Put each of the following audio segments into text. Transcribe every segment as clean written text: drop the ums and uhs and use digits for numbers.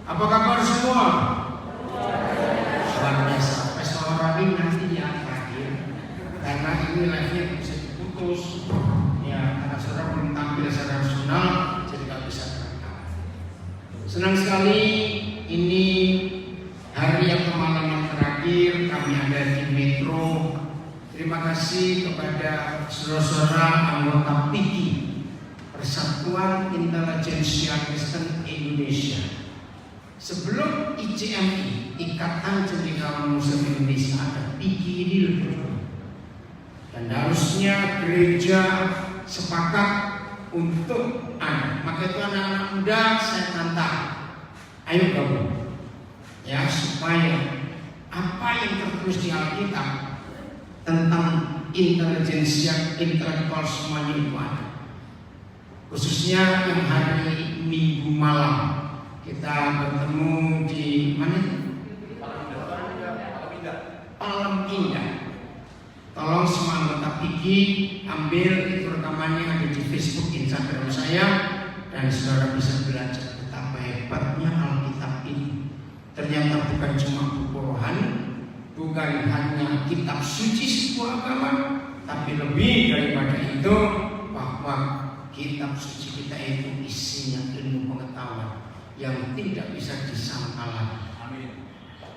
Apa kabar semua? Luar biasa. Pesawat Rabi nanti yang terakhir, karena ini live-nya bisa diputus. Ya, karena saudara belum tampil secara nasional, jadi nggak bisa direkam. Senang sekali ini hari yang kemalaman terakhir kami ada di Metro. Terima kasih kepada saudara-saudara anggota PIKI, Persatuan Intelijensia Kristen Indonesia. Sebelum ICMI, Ikatan Cendekiawan Muslim Indonesia, ada PIKI ini loh. Dan harusnya gereja sepakat untuk ada. Maka itu anak-anak muda saya tantang, ayo gabung, ya, supaya apa yang tertulis di Alkitab tentang intelijensia intelektual semuanya itu ada. Khususnya yang hari Minggu malam kita bertemu di mana? Palem Indah. Tolong semua anggota PIKI ambil itu rekamannya, ada di Facebook, Instagram saya, dan saudara bisa belajar betapa hebatnya Alkitab ini. Ternyata bukan cuma buku rohani, bukan hanya kitab suci sebuah agama, tapi lebih daripada itu bahwa kitab suci kita itu isinya ilmu pengetahuan yang tidak bisa disangkal lagi. Amin.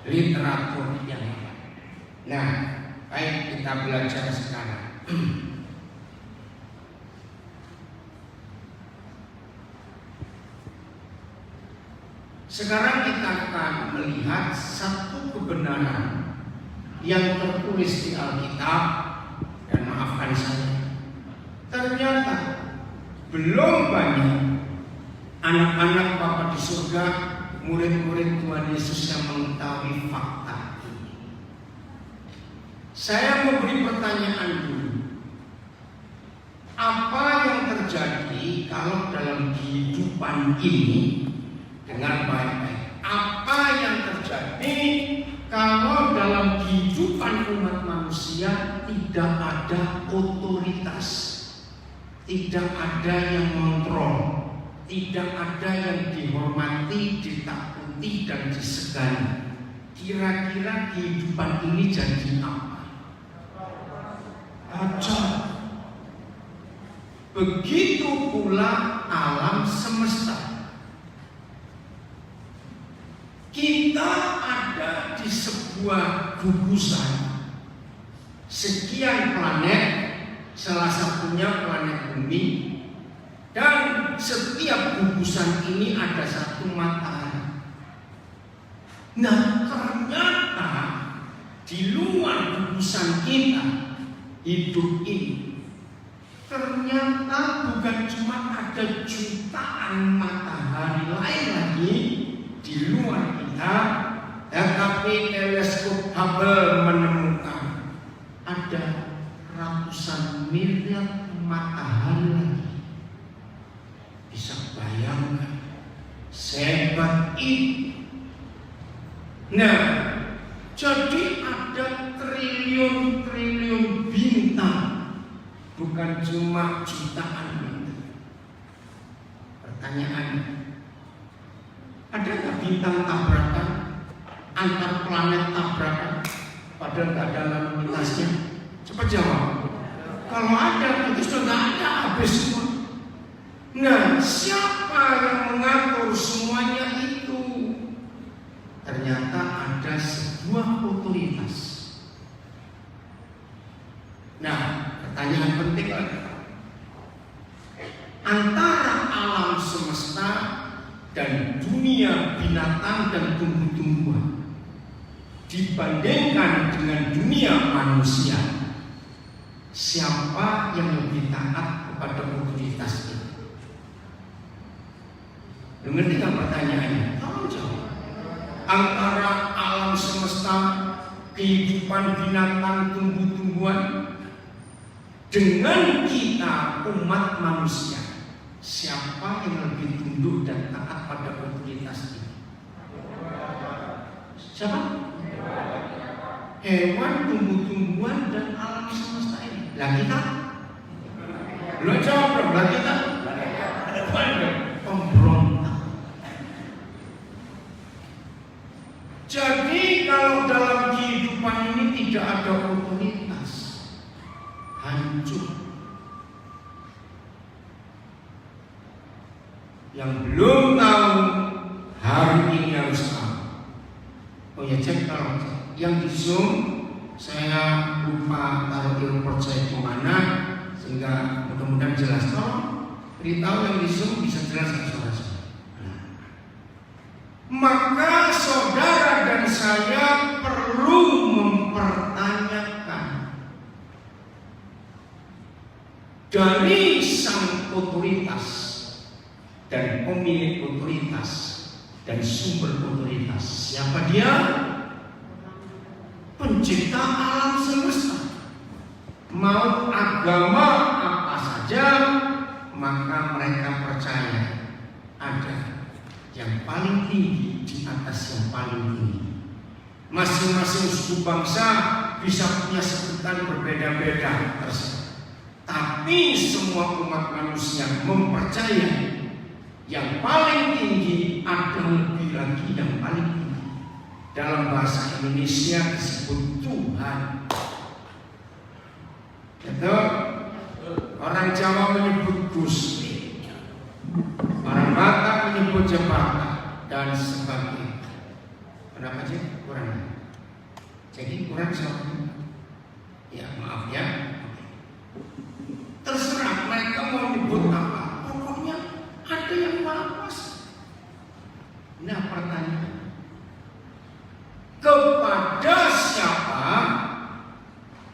Literatur yang hebat. Nah, baik, kita belajar sekarang. Sekarang kita akan melihat satu kebenaran yang tertulis di Alkitab, dan maafkan saya, ternyata belum banyak anak-anak Bapa di surga, murid-murid Tuhan Yesus yang mengetahui fakta ini. Saya mau beri pertanyaan dulu. Apa yang terjadi kalau dalam kehidupan ini, dengar baik-baik, apa yang terjadi kalau dalam kehidupan umat manusia tidak ada otoritas, tidak ada yang mengontrol, tidak ada yang dihormati, ditakuti, dan disegani. Kira-kira kehidupan ini jadi apa? Kacau. Begitu pula alam semesta. Kita ada di sebuah gugusan sekian planet, salah satunya planet bumi, dan setiap gugusan ini ada satu matahari. Nah, ternyata di luar gugusan kita hidup ini, ternyata bukan cuma ada jutaan matahari lain lagi di luar kita, tetapi teleskop Hubble menemukan ada ratusan miliar matahari lagi. Bisa bayangkan sehebat itu. Nah, jadi ada triliun-triliun bintang, bukan cuma jutaan bintang. Pertanyaannya, adakah bintang tabrakan, antar planet tabrakan, padahal tidak ada lalu lintasnya? Cepat jawab. Kalau ada, itu sudah tidak ada, habis semua. Nah, siapa yang mengatur semuanya itu? Ternyata ada sebuah otoritas. Nah, pertanyaan penting lagi. Antara alam semesta dan dunia binatang dan tumbuh-tumbuhan dibandingkan dengan dunia manusia, siapa yang lebih taat kepada otoritas itu? Ngerti kan pertanyaannya? Tolong jawab. Antara alam semesta, kehidupan binatang, tumbuh-tumbuhan, dengan kita umat manusia, siapa yang lebih tunduk dan taat pada otoritas ini? Siapa? Hewan, tumbuh-tumbuhan, dan alam semesta ini. Lah kita? Lo jawab dong, lah kita? Pemberontak. Jadi kalau dalam kehidupan ini tidak ada otoritas, hancur. Yang belum tahu hari ini harus tahu. Oh ya, cek kalau yang di Zoom saya lupa taruh report saya di mana, sehingga mudah-mudahan jelas. Tolong beritahu yang di Zoom bisa jelas ke saudara. Maka saudara dan saya perlu mempertanyakan dari sang otoritas dan pemilik otoritas dan sumber otoritas. Siapa dia? Pencipta alam semesta. Mau agama apa saja, maka mereka percaya ada yang paling tinggi di atas yang paling tinggi. Masing-masing suku bangsa bisa punya sebutan berbeda-beda, tapi semua umat manusia mempercayai yang paling tinggi ada lebih lagi yang paling tinggi. Dalam bahasa Indonesia disebut Tuhan. Itu orang Jawa menyebut Gusti, orang Batak menyebut Jabatan dan sebagainya. Kenapa sih kurang? Jadi kurang siapa? Ya maaf ya. Terserah mereka mau nyebut apa. Pokoknya ada yang pas. Nah pertanyaan, kepada siapa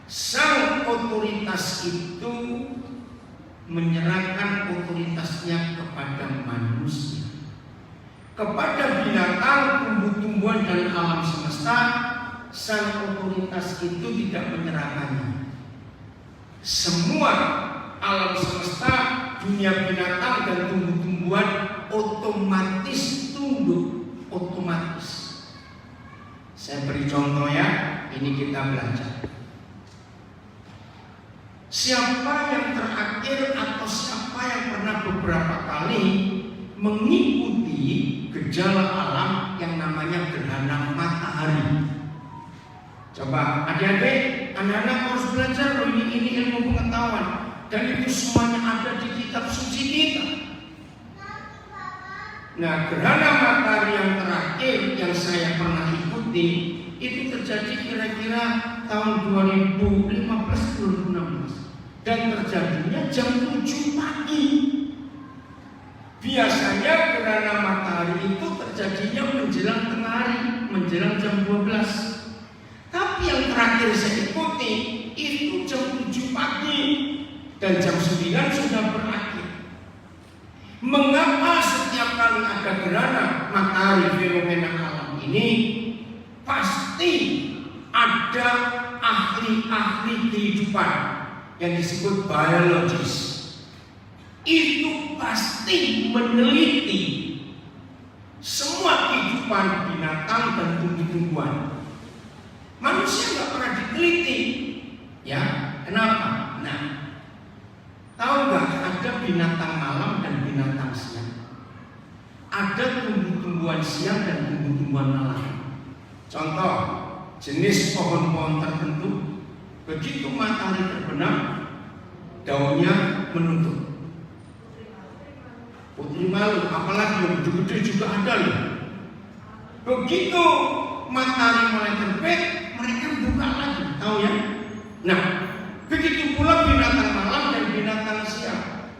sang otoritas itu menyerahkan otoritasnya kepada manusia? Kepada binatang, tumbuh-tumbuhan dan alam semesta, sang otoritas itu tidak menyerahkannya. Semua alam semesta, dunia binatang dan tumbuh-tumbuhan otomatis tunduk, otomatis. Saya beri contoh ya, ini kita belajar. Siapa yang terakhir atau siapa yang pernah beberapa kali mengikuti gejala alam yang namanya gerhana matahari? Coba adik-adik, anak-anak harus belajar loh, ini ilmu pengetahuan. Dan itu semuanya ada di kitab suci kita. Nah, gerhana matahari yang terakhir yang saya pernah ikuti itu terjadi kira-kira tahun 2015-2016 dan terjadinya jam 7 pagi. Biasanya gerhana matahari itu terjadinya menjelang tengah hari, menjelang jam 12. Tapi yang terakhir saya ikuti itu jam 7 pagi dan jam 9 sudah berakhir. Mengapa setiap kali ada gerhana matahari fenomena alam ini pasti ada ahli-ahli kehidupan yang disebut biologis? Itu pasti meneliti semua kehidupan binatang dan tumbuh-tumbuhan. Manusia nggak pernah diteliti, ya? Kenapa? Nah, tahu nggak ada binatang malam dan binatang siang? Ada tumbuh-tumbuhan siang dan tumbuh-tumbuhan malam. Contoh, jenis pohon-pohon tertentu, begitu matahari terbenam, daunnya menutup. Putri malu, apalagi yang gede-gede juga ada loh. Begitu matahari mulai terbit, mereka buka lagi, tahu ya? Nah, begitu pula binatang malam dan binatang siang.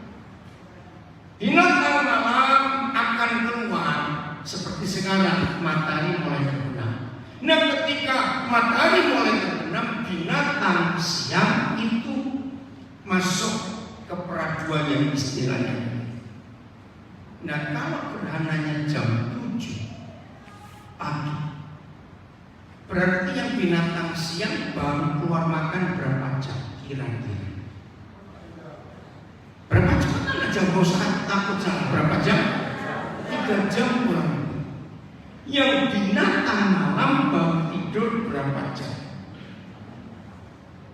Binatang malam akan keluar seperti sekarang matahari mulai terbenam. Nah, ketika matahari mulai terbenam, binatang siang itu masuk ke peraduan yang istilahnya. Nah, kalau gerhananya jam 7 pagi, berarti yang binatang siang baru keluar makan berapa jam kira-kira? Berapa jam? Kan jam bosan, takut salah. Berapa jam? 3 jam kurang. Yang binatang malam baru tidur berapa jam?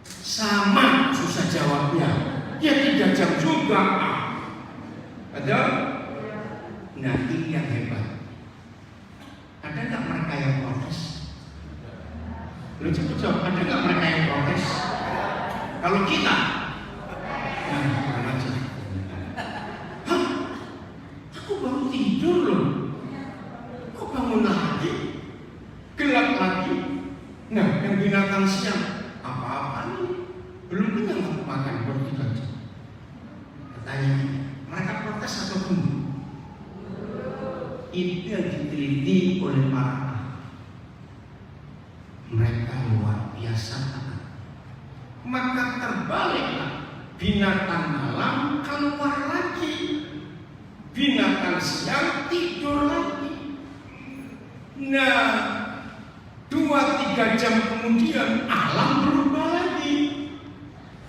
Sama, susah jawabnya. Ya 3 jam juga. Ada? Nah, ini yang hebat. Ada nggak mereka yang protes? Lu cepet ada nggak mereka yang protes? Kalau kita, kurang aja. Hah? Aku baru tidur loh. Kok bangun lagi? Gelap lagi. Nah, yang binatang siang apa-apa nih? Belum kenyang aku makan baru tidur aja. Katanya, mereka protes atau tunggu? Itu yang diteliti oleh para mereka luar biasa. Maka terbaliklah, binatang malam keluar lagi, binatang siang tidur lagi. Nah, 2-3 jam kemudian alam berubah lagi.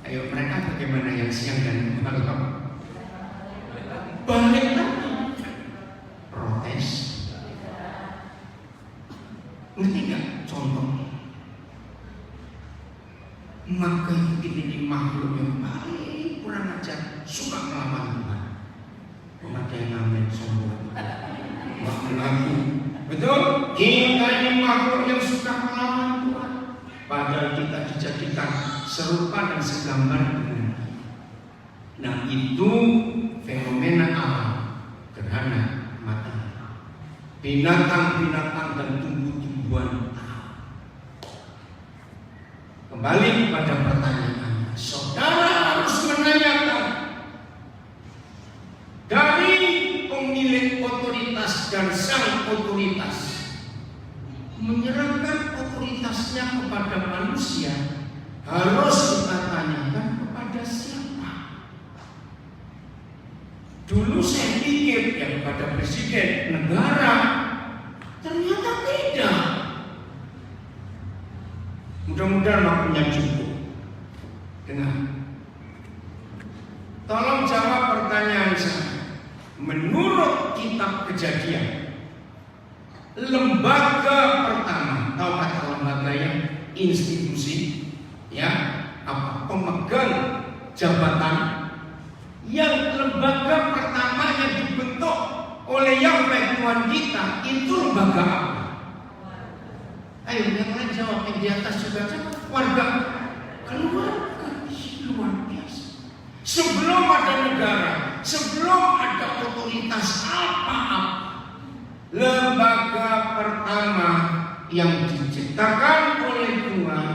Ayo mereka bagaimana yang siang dan malam? Balik lagi. Protes. Ngerti gak contohnya? Maka itu di makhluk yang paling kurang ajar, suka melawan Tuhan. Ada yang ngamen sombong, nggak mengaku. Betul? Kita ini makhluk yang suka melawan Tuhan. Padahal kita dijadikan serupa dan segambar dengan Dia. Nah itu fenomena alam, gerhana matahari, binatang-binatang dan tumbuh-tumbuhan. Kembali kepada pertanyaan, saudara harus menanyakan dari pemilik otoritas dan sang otoritas menyerahkan otoritasnya kepada manusia, harus kita tanyakan kepada siapa. Dulu saya pikir ya kepada presiden negara, ternyata tidak. Mudah-mudahan waktunya cukup. Dengar. Tolong jawab pertanyaan saya. Menurut kitab Kejadian, lembaga pertama, tahu kata lembaga yang institusi, ya, apa pemegang jabatan, yang lembaga pertama yang dibentuk oleh Yahweh Tuhan kita itu lembaga apa? Ayo yang lain jawab, yang di atas juga jawab. Warga keluarga, luar biasa. Sebelum ada negara, sebelum ada otoritas apa-apa, lembaga pertama yang diciptakan oleh Tuhan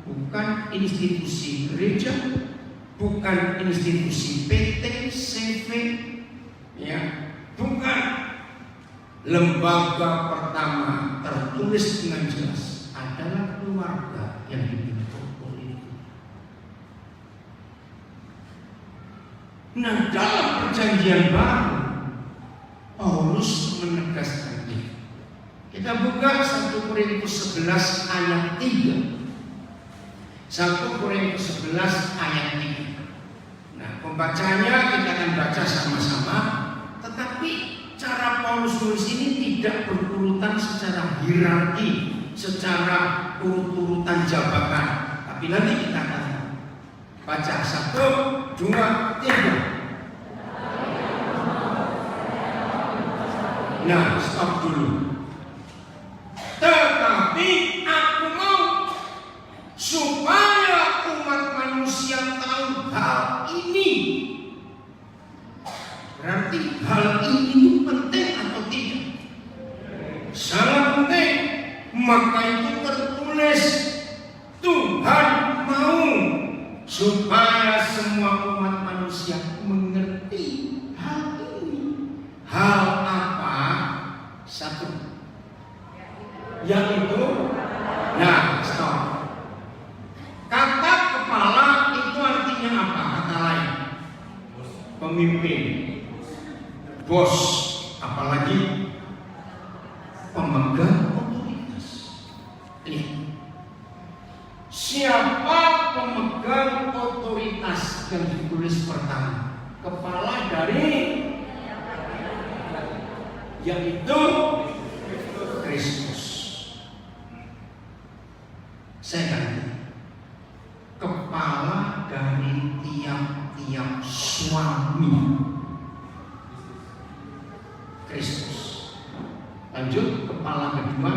bukan institusi gereja, bukan institusi PT, CV, ya, bukan. Lembaga pertama tertulis dengan jelas adalah keluarga yang dibentuk oleh itu. Nah, dalam perjanjian baru Paulus menegaskannya. Kita buka 1 Korintus 11 ayat 3. 1 Korintus 11 ayat 3. Nah, pembacanya kita akan baca sama-sama, tetapi cara Paulus nulis ini tidak berurutan secara hierarki, secara urut-urutan jabatan. Tapi nanti kita akan baca 1, 2, 3. Nah, stop dulu. Tetapi aku mau supaya umat manusia tahu hal ini. Berarti hal ini penting atau tidak? Sangat penting. Maka itu tertulis Tuhan mau supaya semua umat manusia mengerti hal ini. Hal apa? 1. Yaitu, nah stop. Kata kepala itu artinya apa? Kata lain, pemimpin, bos, apalagi pemegang otoritas. Lihat, siapa pemegang otoritas yang ditulis pertama? Kepala dari, yaitu Kristus. Saya ganti, kepala dari tiap-tiap suami, Kristus. Lanjut, kepala kedua,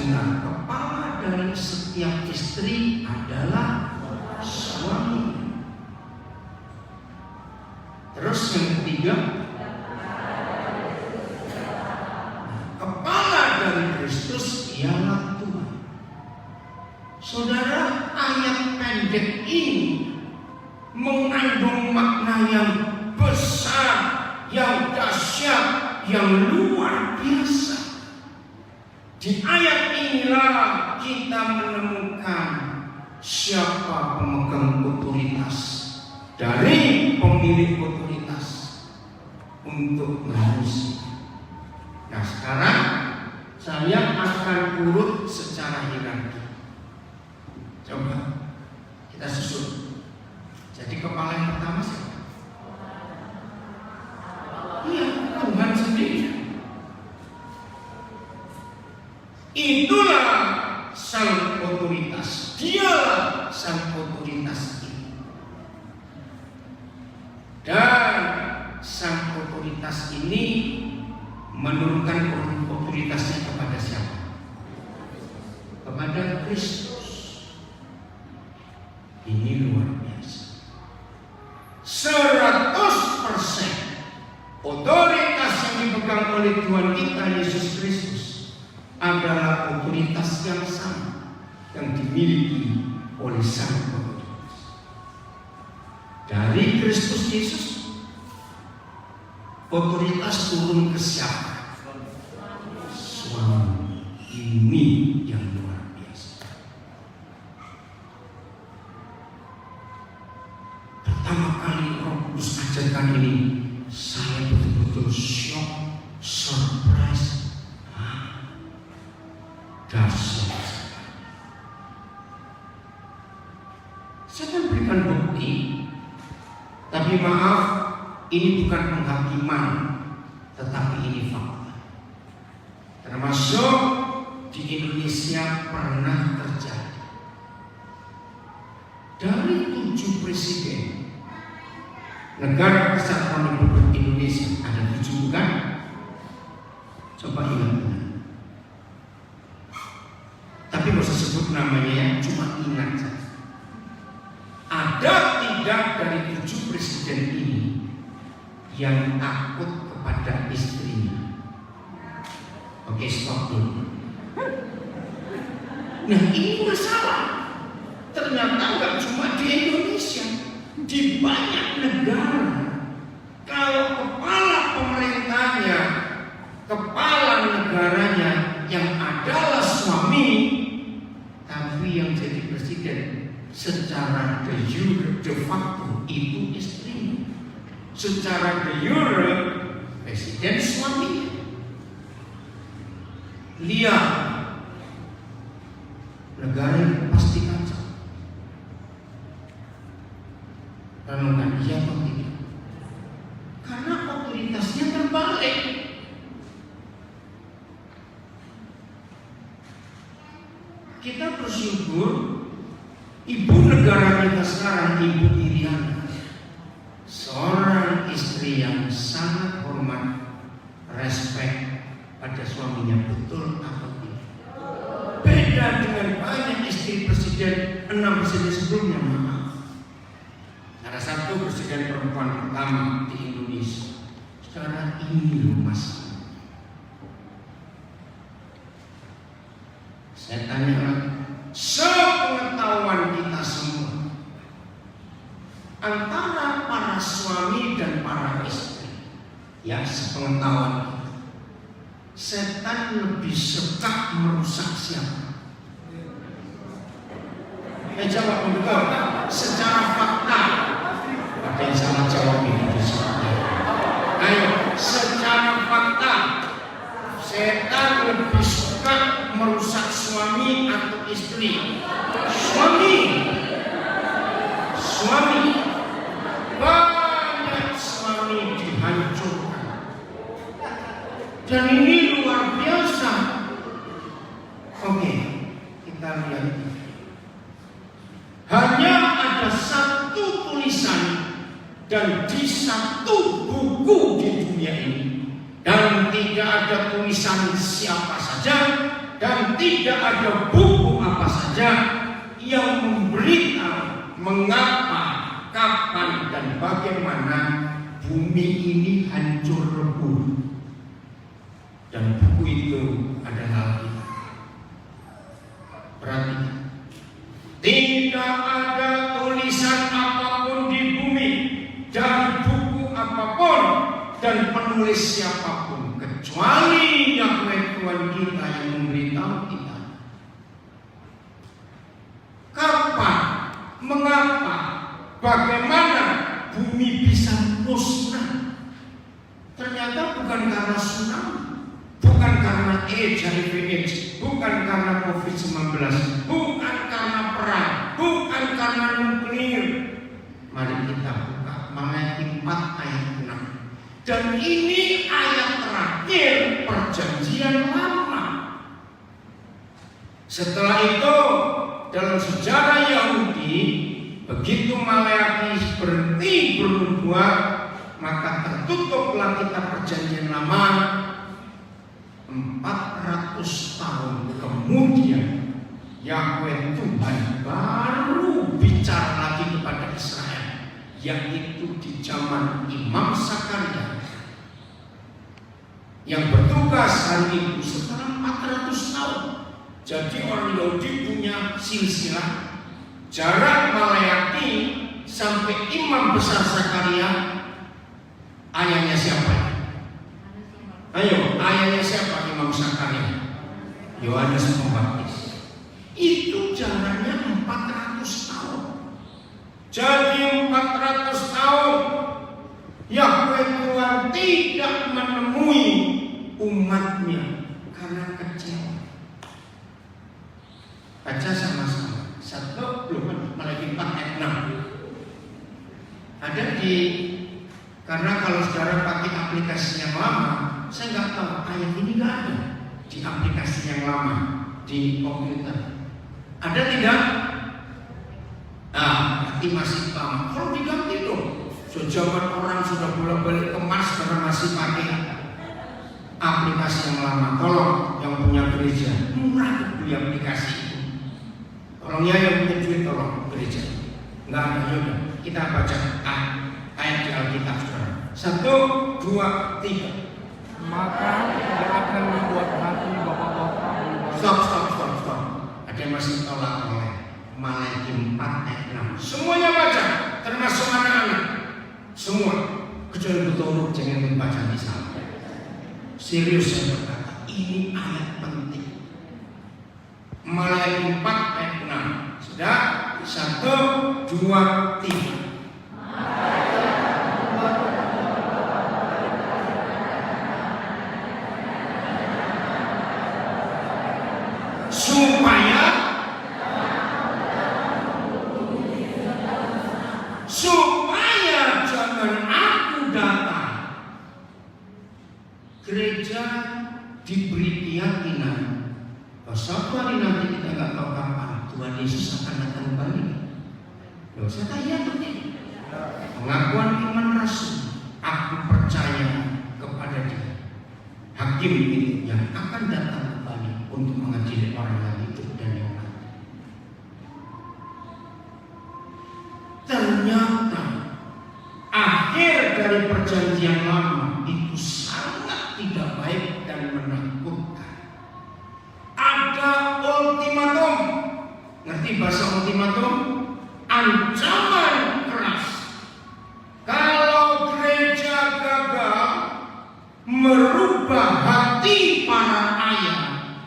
dengar, kepala dari setiap istri adalah suami. Terus yang ketiga, kepala dari Kristus ialah Tuhan. Saudara, ayat pendek ini mengandung makna yang besar, yang dahsyat, yang luar biasa. Di ayat inilah kita menemukan siapa pemegang otoritas dari pemilik otoritas untuk manusia. Nah, sekarang saya akan urut secara hierarki. Coba kita susun. Jadi kepala yang pertama siapa? Iya, Tuhan sendiri. Itulah sang otoritas. Dialah sang otoritas ini. Dan sang otoritas ini menurunkan otoritasnya kepada siapa? Kepada Kristus. Ini luar biasa. 100% otoritas yang dipegang oleh Tuhan kita Yesus Kristus adalah otoritas yang sama yang dimiliki oleh sang otoritas. Dari Kristus Yesus, otoritas turun ke siapa? Suami. Ini yang luar biasa. Pertama kali Roh Kudus ajarkan ini, saya betul-betul shock, surprise, dahsyat. Saya akan berikan bukti, tapi maaf, ini bukan penghakiman, tetapi ini fakta. Termasuk di Indonesia pernah terjadi. Dari 7 presiden Negara Kesatuan Republik Indonesia, ada 7 bukan? Coba ingat. Tapi gak usah sebut namanya ya, cuma ingat saja. Ada tidak dari 7 presiden ini yang takut kepada istrinya? Oke, stop dulu. Nah, ini masalah. Ternyata gak cuma di Indonesia, di banyak negara. Kalau kepala pemerintahnya, kepala negaranya yang adalah suami, tapi yang jadi presiden secara de jure, de facto itu istrinya. Secara de jure presiden suaminya. Lihat, negara ini pasti kacau. Renungkan iya atau tidak? Karena otoritasnya terbalik. Kita bersyukur ibu negara kita sekarang, Ibu Iriana, seorang istri yang sangat hormat, respect pada suaminya, betul atau tidak? Beda dengan banyak istri presiden, 6 presiden sebelumnya, maaf. Ada 1 presiden perempuan pertama di Indonesia. Sekarang ini loh mas. Saya tanya lagi, sepengetahuan kita semua, antara para suami dan para istri, ya sepengetahuan kita, setan lebih suka merusak siapa? Jawab betul. Secara fakta, ada yang salah jawab ini. Ayo, secara fakta, setan lebih suka merusak suami atau istri? Suami. Banyak suami dihancurkan. Dan ini luar biasa. Oke, kita lihat. Hanya ada 1 tulisan dan di 1 buku di dunia ini, dan tidak ada tulisan siapa saja, dan tidak ada buku apa saja yang memberitahu mengapa, kapan, dan bagaimana bumi ini hancur lebur. Dan buku itu adalah Alkitab. Perhatikan, tidak ada tulisan apapun di bumi dan buku apapun dan penulis siapapun kecuali Yahweh Tuhan kita yang memberitahu kita kapan, mengapa, bagaimana bumi bisa musnah. Ternyata bukan karena tsunami, bukan karena HIV/AIDS, bukan karena COVID-19, bukan karena perang, bukan karena nuklir. Mari kita buka Maleakhi 4 ayat 6. Dan ini ayat terakhir perjanjian lama. Setelah itu dalam sejarah Yahudi, begitu Maleakhi berhenti bernubuat, maka tertutuplah kitab perjanjian lama. 400 tahun kemudian Yahweh Tuhan baru bicara lagi kepada Israel, yaitu di zaman Imam Sakaria yang bertugas hari itu setelah 400 tahun. Jadi orang Yahudi punya silsilah jarak Maleakhi sampai Imam Besar Sakaria. Ayahnya siapa? Ayo, ayahnya siapa Imam Sakaria? Yohanes Pembaptis. Itu jaraknya 400 tahun. Jadi 400 tahun Yahweh Tuhan tidak menemui umatnya karena kecewa. Baca sama-sama. Satu, belum Maleakhi 4 ayat 6. Ada di, karena kalau saudara pakai aplikasi yang lama, saya nggak tahu ayat ini nggak ada di aplikasi yang lama di komputer. Ada tidak? Berarti masih lama. Kalau diganti dong. Sejaman orang sudah bolak-balik ke Mars karena masih pakai aplikasi yang lama. Tolong yang punya gereja murah beli aplikasi itu. Tolong ya yang punya duit tolong gereja. Nggak ada juga. Kita baca ayat di Alkitab saudara. 1, 2, 3. Maka dia akan membuat hati bapak-bapak. Stop. Ada yang masih tolak oleh Maleakhi 4 ayat 6. Semuanya baca, termasuk anak-anak. Semua. Kecuali betul jangan membaca di sana. Serius saya berkata, ini ayat penting. Maleakhi 4 ayat 6. Sudah? 1, 2, 3. Supaya jangan aku datang. Gereja diberi keyakinan bahwa suatu hari nanti kita nggak tahu kapan Tuhan Yesus akan datang kembali. Loh, saya tanya tadi pengakuan iman rasul, aku percaya kepada Dia, hakim itu yang akan datang kembali untuk mengadili orang yang hidup dan yang mati. Ternyata akhir dari perjanjian lama itu sangat tidak baik dan menakutkan. Ada ultimatum. Ngerti bahasa ultimatum? Ancaman keras. Kalau gereja gagal merubah hati para ayah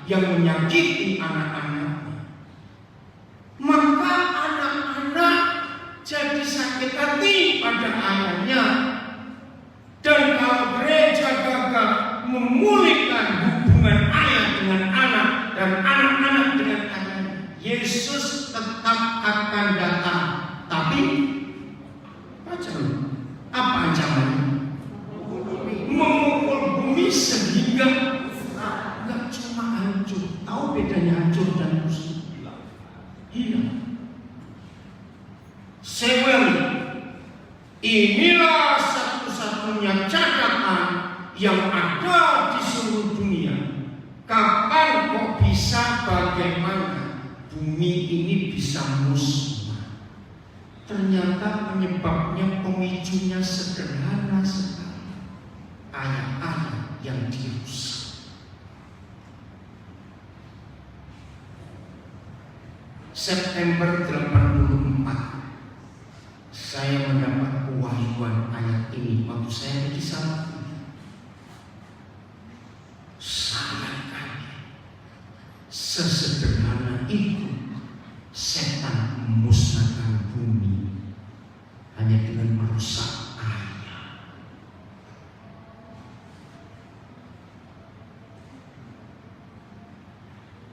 yang menyakiti anak-anaknya, maka anak-anak jadi sakit hati pada ayahnya. Dan kalau gereja gagal memulihkan hubungan ayah dengan anak dan anak-anak dengan ayahnya, Yesus tetap akan datang. Tapi apa ancamannya? Memukul bumi sehingga nggak cuma hancur. Tahu bedanya hancur dan rusak? Iya. Sewel, inilah satu-satunya catatan yang ada di seluruh dunia. Kapan kok bisa bagaimana bumi ini bisa musnah. Ternyata penyebabnya, pemicunya sederhana sekali. Ayat-ayat yang dirusak. September 84 saya mendapat kewahyuan ayat ini waktu saya di sana. Sangat kaget. Sesederhana itu setan memusnahkan bumi hanya dengan merusak ayat.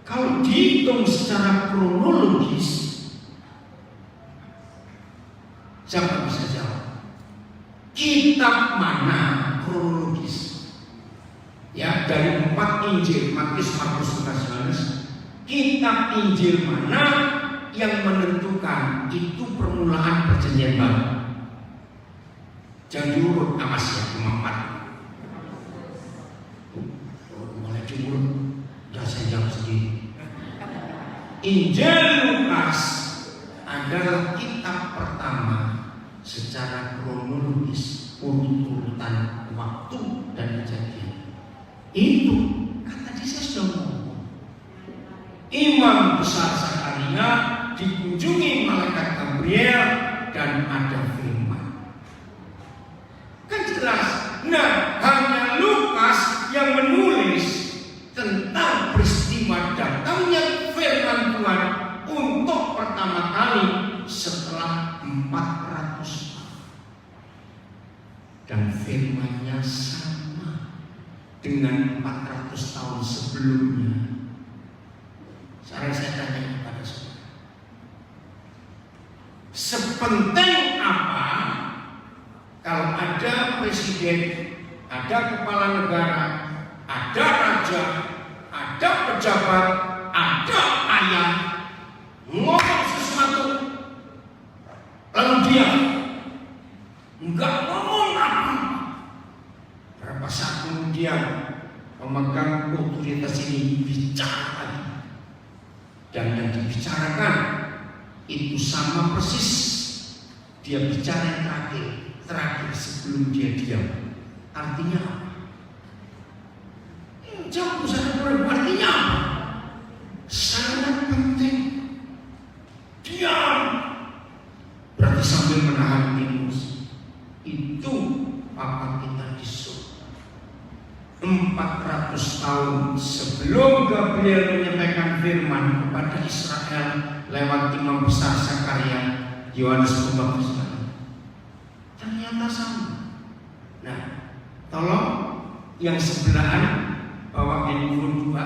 Kalau dihitung secara kronologis, siapa bisa jawab? Kitab mana kronologis? Ya, dari 4 Injil, Matius, Markus, Lukas, Yohanes, kitab Injil mana yang menentukan itu permulaan perjanjian baru? Jangan diurut, awas ya, cuma 4. Mulai diurut, udah saya jawab sendiri. Injil Lukas adalah kitab pertama secara kronologis, urut-urutan waktu dan kejadian. Itu kata Yesus sudah ngomong. Imam besar Zakaria dikunjungi malaikat Gabriel dan ada firman. Kan jelas. Nah, hanya Lukas yang menulis tentang peristiwa datangnya firman Tuhan untuk pertama kali setelah 400 tahun. Dan firman-Nya sama dengan 400 tahun sebelumnya. Sekarang saya tanya kepada saudara, sepenting apa kalau ada presiden, ada kepala negara, ada raja, ada pejabat, ada ayah ngomong sesuatu lalu dia enggak ngomong apa. Berapa saat kemudian pemegang otoritas ini bicara lagi, dan yang dibicarakan itu sama persis dia bicara yang terakhir sebelum dia diam. Artinya apa? Jawab saya boleh, artinya apa? Sangat penting. Diam. Berarti sambil menahan emosi. Itu apa kita disuruh. 400 tahun sebelum Gabriel menyampaikan firman kepada Israel lewat imam besar Zakaria, Yohanes Pembaptis, ternyata sama. Nah, tolong yang sebelahan bawa handphone 2.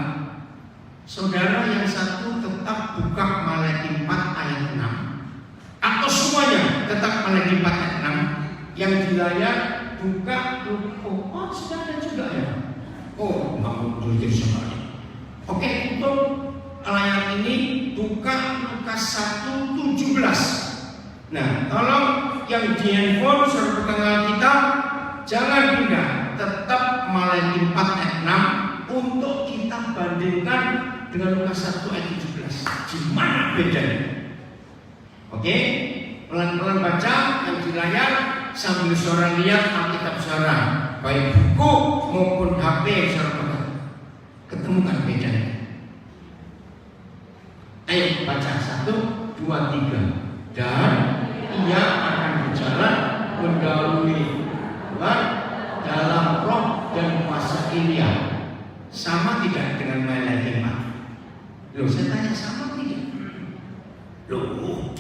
Saudara yang satu tetap buka Malaki 4 ayat 6, atau semuanya tetap Malaki 4 ayat 6. Yang di layar buka, oh sudah ada juga ya. Oh, nggak mau jadi semuanya. Oke, untuk layar ini buka Lukas 1:17. Nah, tolong yang di handphone suruh pegang kita, jangan pindah, tetap Malaki 4 ayat 6 untuk kita bandingkan dengan Lukas 1 ayat 17. Gimana bedanya? Oke, pelan-pelan baca yang di layar sambil saudara lihat Alkitab saudara, baik buku maupun HP yang saudara pegang. Ketemukan bedanya? Ayo baca 1, 2, 3. Dan ia akan berjalan mendahului Tuhan dalam roh dan kuasa Elia. Sama tidak dengan Malaki 4? Loh, saya tanya sama tidak? Loh,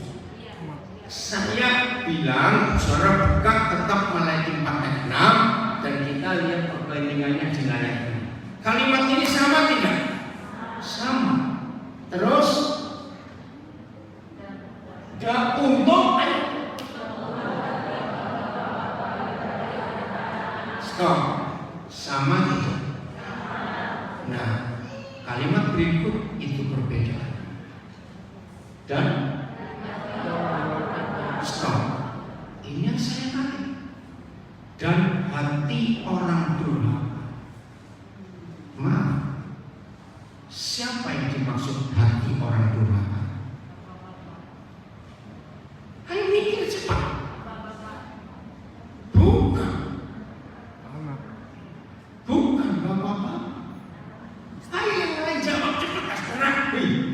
saya bilang saudara buka tetap Malaki 4 ayat 6 dan kita lihat perbandingannya di layar ini. Kalimat ini sama tidak? Sama. Terus untuk stop. Sama tidak? Nah, kalimat berikut itu berbeda. Dan stop. Ini yang saya tanya. Dan hati orang durhaka. Maaf, siapa yang dimaksud hati orang durhaka? Ayo mikir cepat. Bukan. Bukan bapak-bapak. Ayo yang lain jawab cepat sekarang.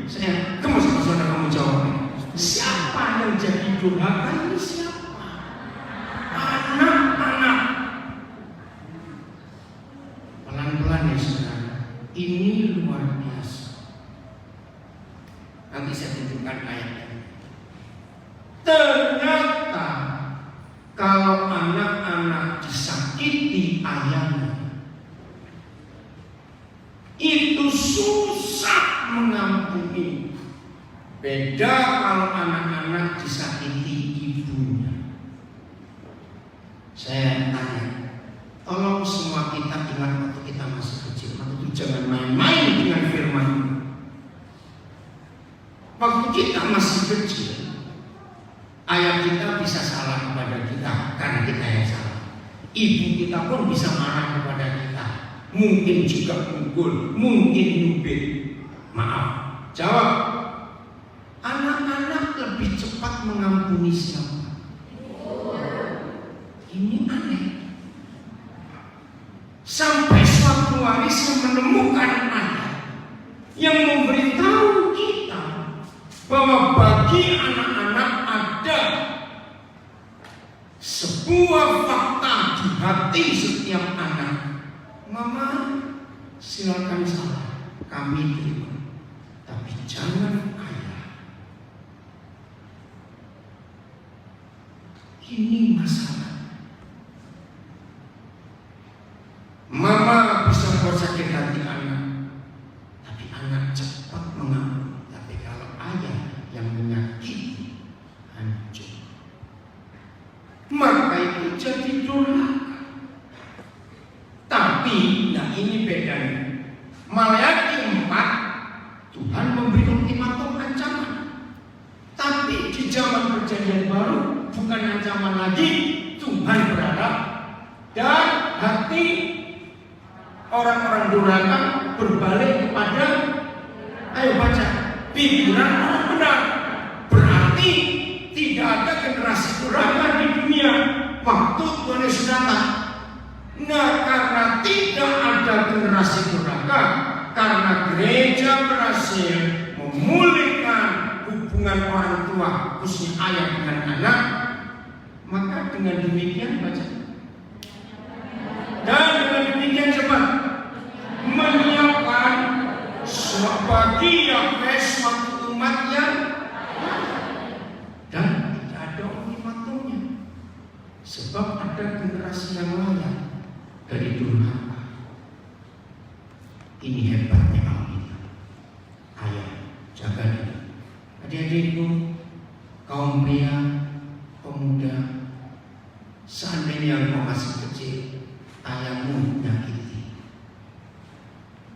Saya kamu sama saudara kamu jawab. Siapa yang jadi durhaka ini siapa? Anak-anak. Pelan-pelan ya saudara. Ini luar biasa. Nanti saya tunjukkan ayatnya. Ternyata kalau anak-anak disakiti ayahnya, itu susah mengampuni. Beda kalau anak-anak disakiti ibunya. Saya tanya, tolong semua kita ingat waktu kita masih kecil, waktu itu jangan main-main dengan firman. Waktu kita masih kecil, ayah kita bisa salah kepada kita karena kita yang salah. Ibu kita pun bisa marah kepada kita. Mungkin juga mukul, mungkin nyubit. Maaf, jawab. Anak-anak lebih cepat mengampuni siapa? Ini aneh. Sampai suatu hari saya menemukan ayat yang memberitahu kita bahwa bagi anak-anak ada sebuah fakta di hati setiap anak. Mama, silakan salah, kami terima, tapi jangan ayah. Ini masalah. Mama bisa buat sakit hati anak, tapi anak cepat mengampuni. Tapi kalau ayah yang menyakiti, hancur. Maka itu jadi durhaka. Tapi, nah ini bedanya. Maleakhi 4, Tuhan memberi ultimatum ancaman. Tapi di zaman perjanjian baru, bukan ancaman lagi, Tuhan berharap dan hati orang-orang durhaka berbalik kepada, ayo baca, pikiran orang benar. Berarti tidak ada generasi durhaka di dunia waktu Tuhan Yesus datang. Nah, karena tidak ada generasi durhaka, karena gereja berhasil memulihkan hubungan orang tua, khususnya ayah dengan anak, maka dengan demikian baca. Dan dengan demikian cepat menyiapkan bagi Yahweh suatu umat yang dan tidak ada ultimatumnya, sebab ada generasi yang layak dari durhaka. Ini hebatnya Alkitab. Ayah, jaga diri. Adik-adikku, kaum pria, pemuda, seandainya engkau masih kecil, ayahmu menyakiti,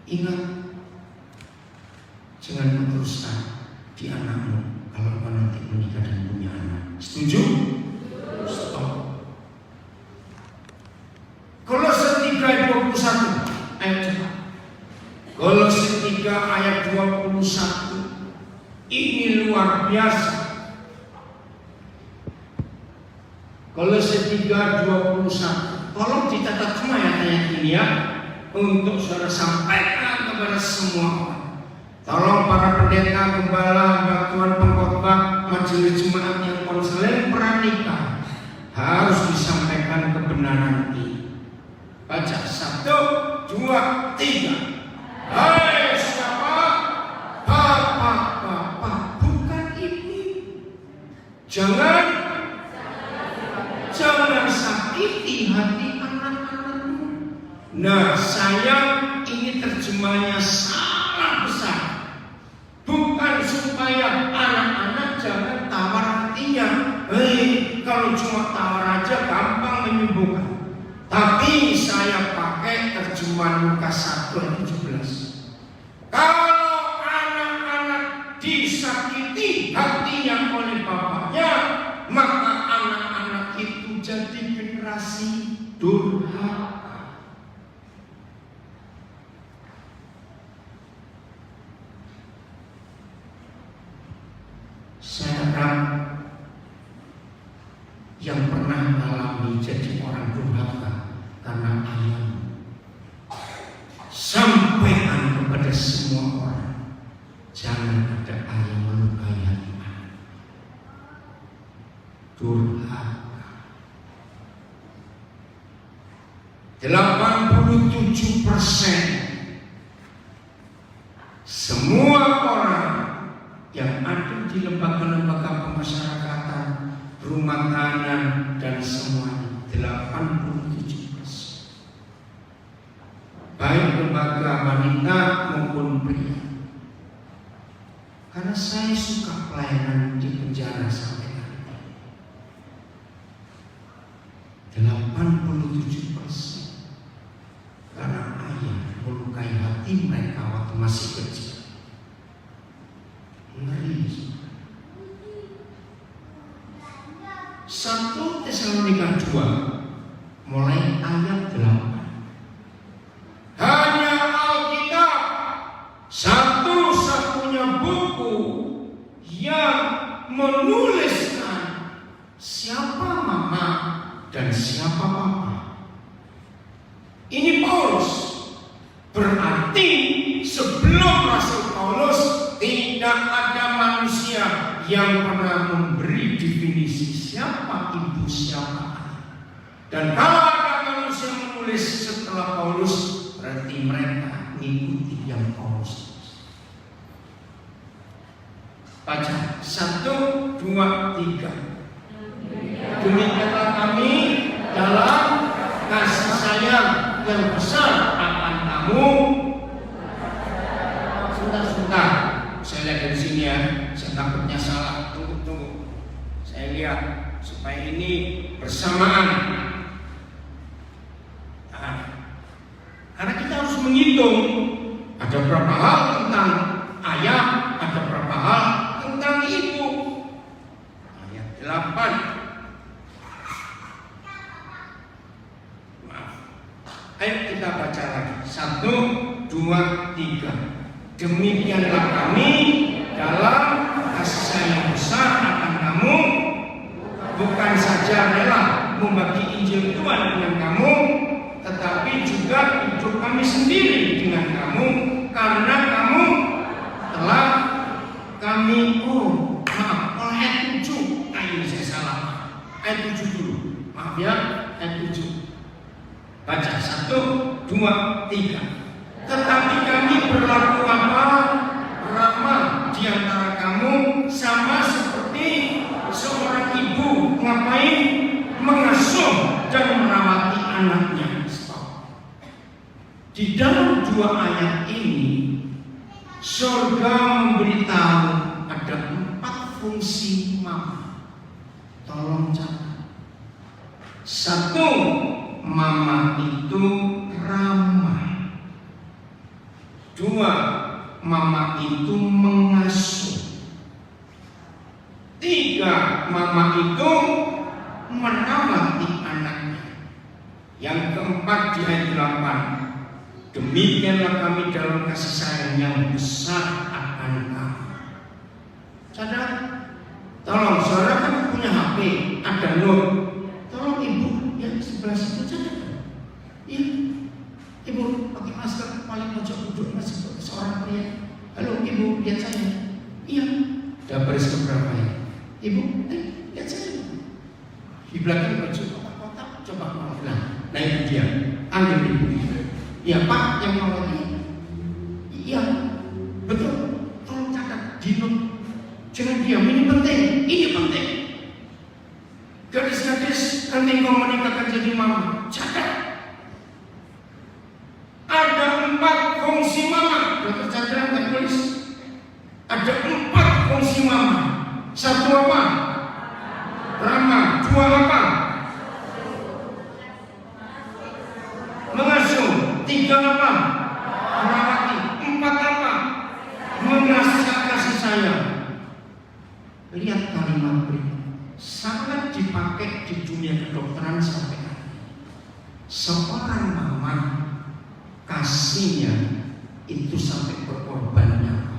ingat, jangan meneruskan di anakmu kalau kau nanti menikah dan punya anak. Setuju? Stop. Kolose 3 ayat 21. Ayat cepat. Kolose 3 ayat 21. Ini luar biasa. Kolose 3 21. Tolong dicatat semua ayat-ayat ini ya, untuk saudara sampaikan kepada semua orang. Tolong para pendeta, gembala, batuan pengkhotbah, majelis jemaat yang konseling pranikah harus disampaikan kebenaran ini. Baca 1, 2, 3. Hai siapa? Bapak, bukan ibu. Jangan sakiti hati anak-anakmu. Nah, sayang, ini terjemahnya salah besar. Bukan supaya anak-anak jangan tawar hatinya. Kalau cuma tawar aja gampang menyembuhkan. Tapi saya pakai terjemahan Lukas 1 ayat 17. Kalau anak-anak disakiti hatinya oleh bapaknya, maka anak-anak itu jadi generasi durhaka. masyarakat yang pernah mengalami jadi orang durhaka karena ayam. Sampaikan kepada semua orang, jangan ada ayam melukai hati anak. Durhaka. 87% semua orang yang ada di lembaga-lembaga pemasyarakatan, rumah tangga dan semuanya, 87%. Baik lembaga wanita maupun pria. Karena saya suka pelayanan di penjara sampai hari ini. 87% karena ayah melukai hati mereka waktu masih kecil. Ngeri. 1 Tesalonika 2 mulai ayat 8. Hanya Alkitab satu-satunya buku yang menuliskan siapa mama dan siapa papa. Ini Paulus. Berarti sebelum Rasul Paulus tidak ada manusia yang pernah memberi definisi siapa ibu, siapa ayah. Dan kalau ada manusia menulis setelah Paulus, berarti mereka mengikuti yang Paulus. Baca 1, 2, 3. Demikianlah kami dalam kasih sayang yang besar akan kamu. Sebentar, saya lihat dari sini ya. Saya takutnya salah. Tunggu. Saya lihat supaya ini bersamaan. Nah, karena kita harus menghitung ada berapa hal tentang ayah, ada berapa hal tentang ibu. Ayat 8. Ayo kita baca lagi. 1, 2, 3. Demikianlah kami dalam kasih sayang besar akan kamu, bukan saja rela membagi Injil Tuhan dengan kamu, tetapi juga hidup kami sendiri dengan kamu, karena kamu telah kami ayat 7. Ini saya salah. Ayat 7 dulu. Maaf ya, ayat 7. Baca 1, 2, 3. Tetapi kami berlaku ramah di antara kamu, sama seperti seorang ibu ngapain mengasuh dan merawati anaknya. Di dalam 2 ayat ini, surga memberitahu ada 4 fungsi mama. Tolong catat. 1, mama itu ramah. 2, mama itu mengasuh. 3, mama itu merawati anaknya. Yang keempat di ayat 8. Demikianlah kami dalam kasih sayang yang besar akan kamu. Sadar? Tolong, saudara kan punya HP, ada note. Tolong ibu yang sebelah situ saja. Iya, ibu pakai masker paling pojok duduk masih seorang pria. Halo ibu, lihat saya. Iya, udah baris keberapa ya? Ibu, lihat saya. Di belakang baju kotak-kotak, coba mau bilang. Nah itu dia, ambil ibu. Iya pak, yang mau lagi. Iya, betul. Tolong catat, dinut. Jangan diam, ini penting. Ini penting. Gadis-gadis nanti kau menikah akan jadi mama. Catat. Ada 4 fungsi mama. Dokter Chandra nggak tulis. Ada 4 fungsi mama. 1 apa? Ramah. 2 apa? Mengasuh. 3 apa? Merawati. 4 apa? Mengasih kasih sayang. Lihat kalimat berikut. Sangat dipakai di dunia kedokteran sampai hari ini. Seorang mama kasihnya itu sampai berkorban nyawa.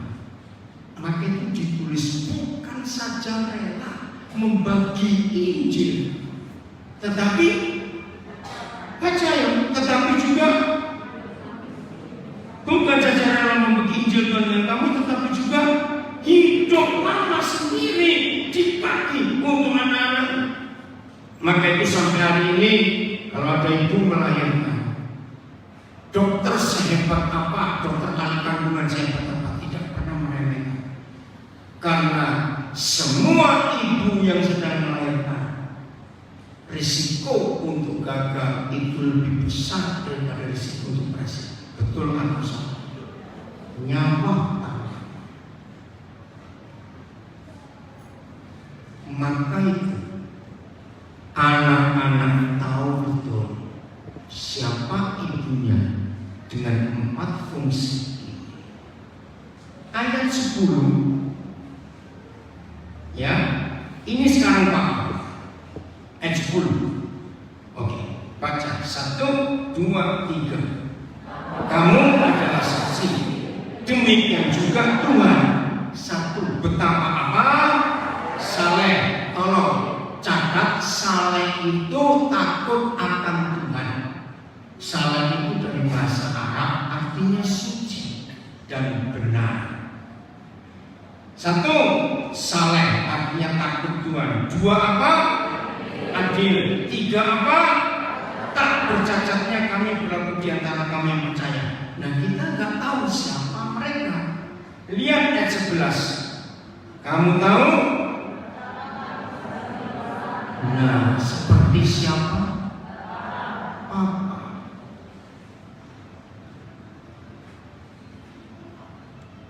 Maka itu ditulis tertulis bukan saja rela membagi Injil, tetapi percaya, tetapi juga bukan saja rela membagi Injil dengan kamu, tetapi juga hidup mama sendiri dibagi untuk anak-anak. Maka itu sampai hari ini kalau ada ibu melahirkan, dokter sehebat apa, dokter ahli kandungan sehebat apa, tidak pernah meremehkan. Karena semua ibu yang sedang melahirkan, risiko untuk gagal itu lebih besar daripada risiko untuk berhasil. Betul atau salah? Nyawa. Maka itu anak-anak tahu betul siapa ibunya dengan 4 fungsi ini. Ayat 10 ya, ini sekarang Pak. Ayat 10. Oke, baca 1, 2, 3. Kamu adalah saksi. Demikian juga Tuhan. 1. Betapa apa? Saleh. Tolong catat, saleh itu takut akan Tuhan. Saleh itu dari bahasa Arab artinya suci dan benar. 1. Saleh artinya takut Tuhan. 2 apa? Adil. 3 apa? Tak bercacatnya kami berlaku di antara kami yang percaya. Nah, kita nggak tahu siapa mereka. Lihat ayat 11. Kamu tahu? Nah, seperti siapa? Papa.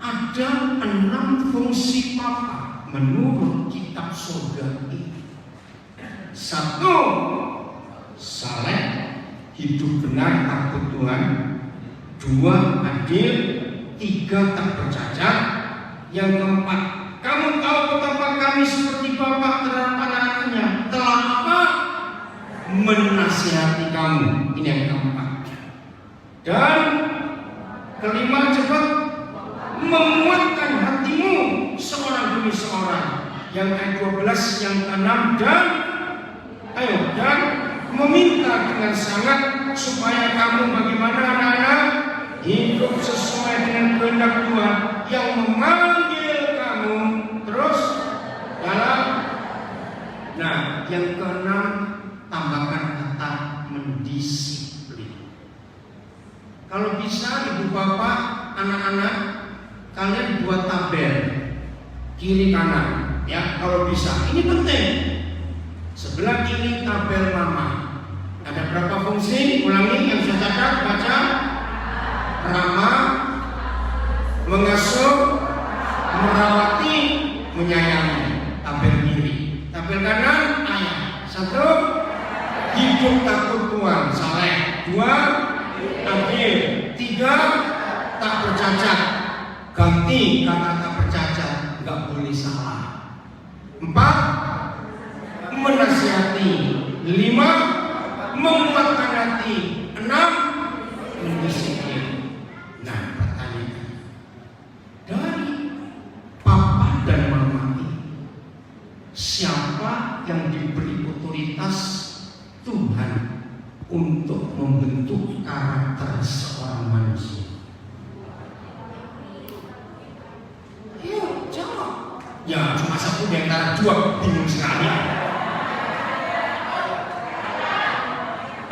Ada 6 fungsi Papa menurut kitab surga ini. 1. Saleh, hidup benar takut Tuhan. 2. Adil. 3. Tak bercacat. Yang keempat, kamu tahu betapa kami seperti Bapa terhadap anak-anaknya telah apa? Menasihati kamu. Ini yang keempat. Dan kelima, cepat menguatkan hatimu seorang demi seorang. Yang ayat 12, yang ke-6, dan meminta dengan sangat supaya kamu bagaimana anak-anak hidup sesuai dengan kehendak Tuhan yang memanggil kamu terus dalam. Nah, yang ke-6, tambahkan kata mendisiplin. Kalau bisa ibu bapak, anak-anak, kalian buat tabel kiri kanan ya, kalau bisa. Ini penting. Sebelah kiri tabel mama. Ada berapa fungsi? Ulangi yang saya catat, baca. Ramah, mengasuh, merawati, menyayangi. Tabel kiri. Tabel kanan ayat. 1. Hidup takut Tuhan, saleh. 2. Adil. 3. Tak bercacat. Ganti kata tak bercacat, nggak boleh salah. 4. Menasihati. 5. Menguatkan hati. 6. Mendisiplin. Nah, pertanyaan dari papa dan mama ini, siapa yang diberi otoritas Tuhan untuk membentuk karakter seorang manusia? Yuk, jawab. Ya, cuma satu di antara 2, bingung sekali.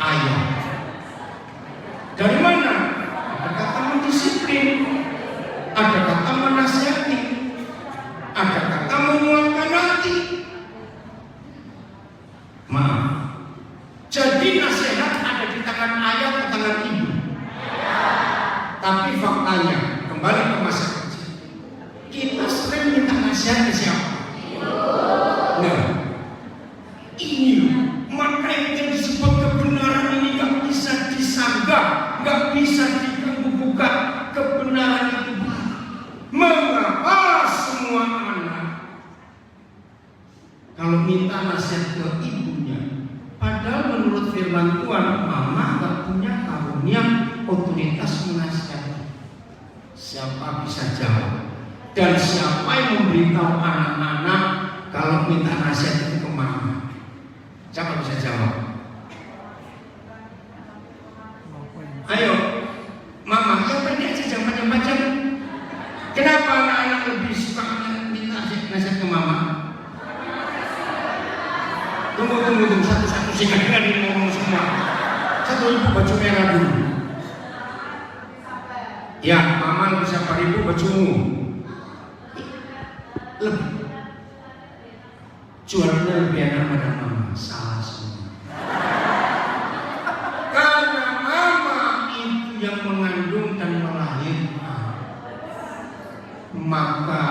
Ayah. Dari mana? Ada kata mendisiplin, ada kata menasihati, ada kata menguatkan hati. Maaf. Jadi nasihat ada di tangan ayah atau tangan ibu? Tapi faktanya, kembali ke masa kecil, kita sering minta nasihat ke siapa? Nah, ini maka yang disebut kebenaran ini gak bisa disanggah, gak bisa diganggu-gugat. Kebenaran itu mengapa semua anak kalau minta nasihat ke ibunya, padahal menurut firman Tuhan mama gak punya karunia otoritas menasihati. Siapa bisa jawab? Dan siapa yang memberitahu anak-anak kalau minta nasihat itu ke mama? Siapa bisa jawab? Ayo, mama, yang pendek aja jangan panjang-panjang. Kenapa anak-anak lebih suka minta nasihat ke mama? Tunggu, satu-satu sehingga dengan ini ngomong semua. Satu ibu baju merah dulu. Ya, mama lebih sabar, ibu bajumu lebih jualnya lebih enak pada mama. Salah semua. Karena mama itu yang mengandung dan melahirkan, maka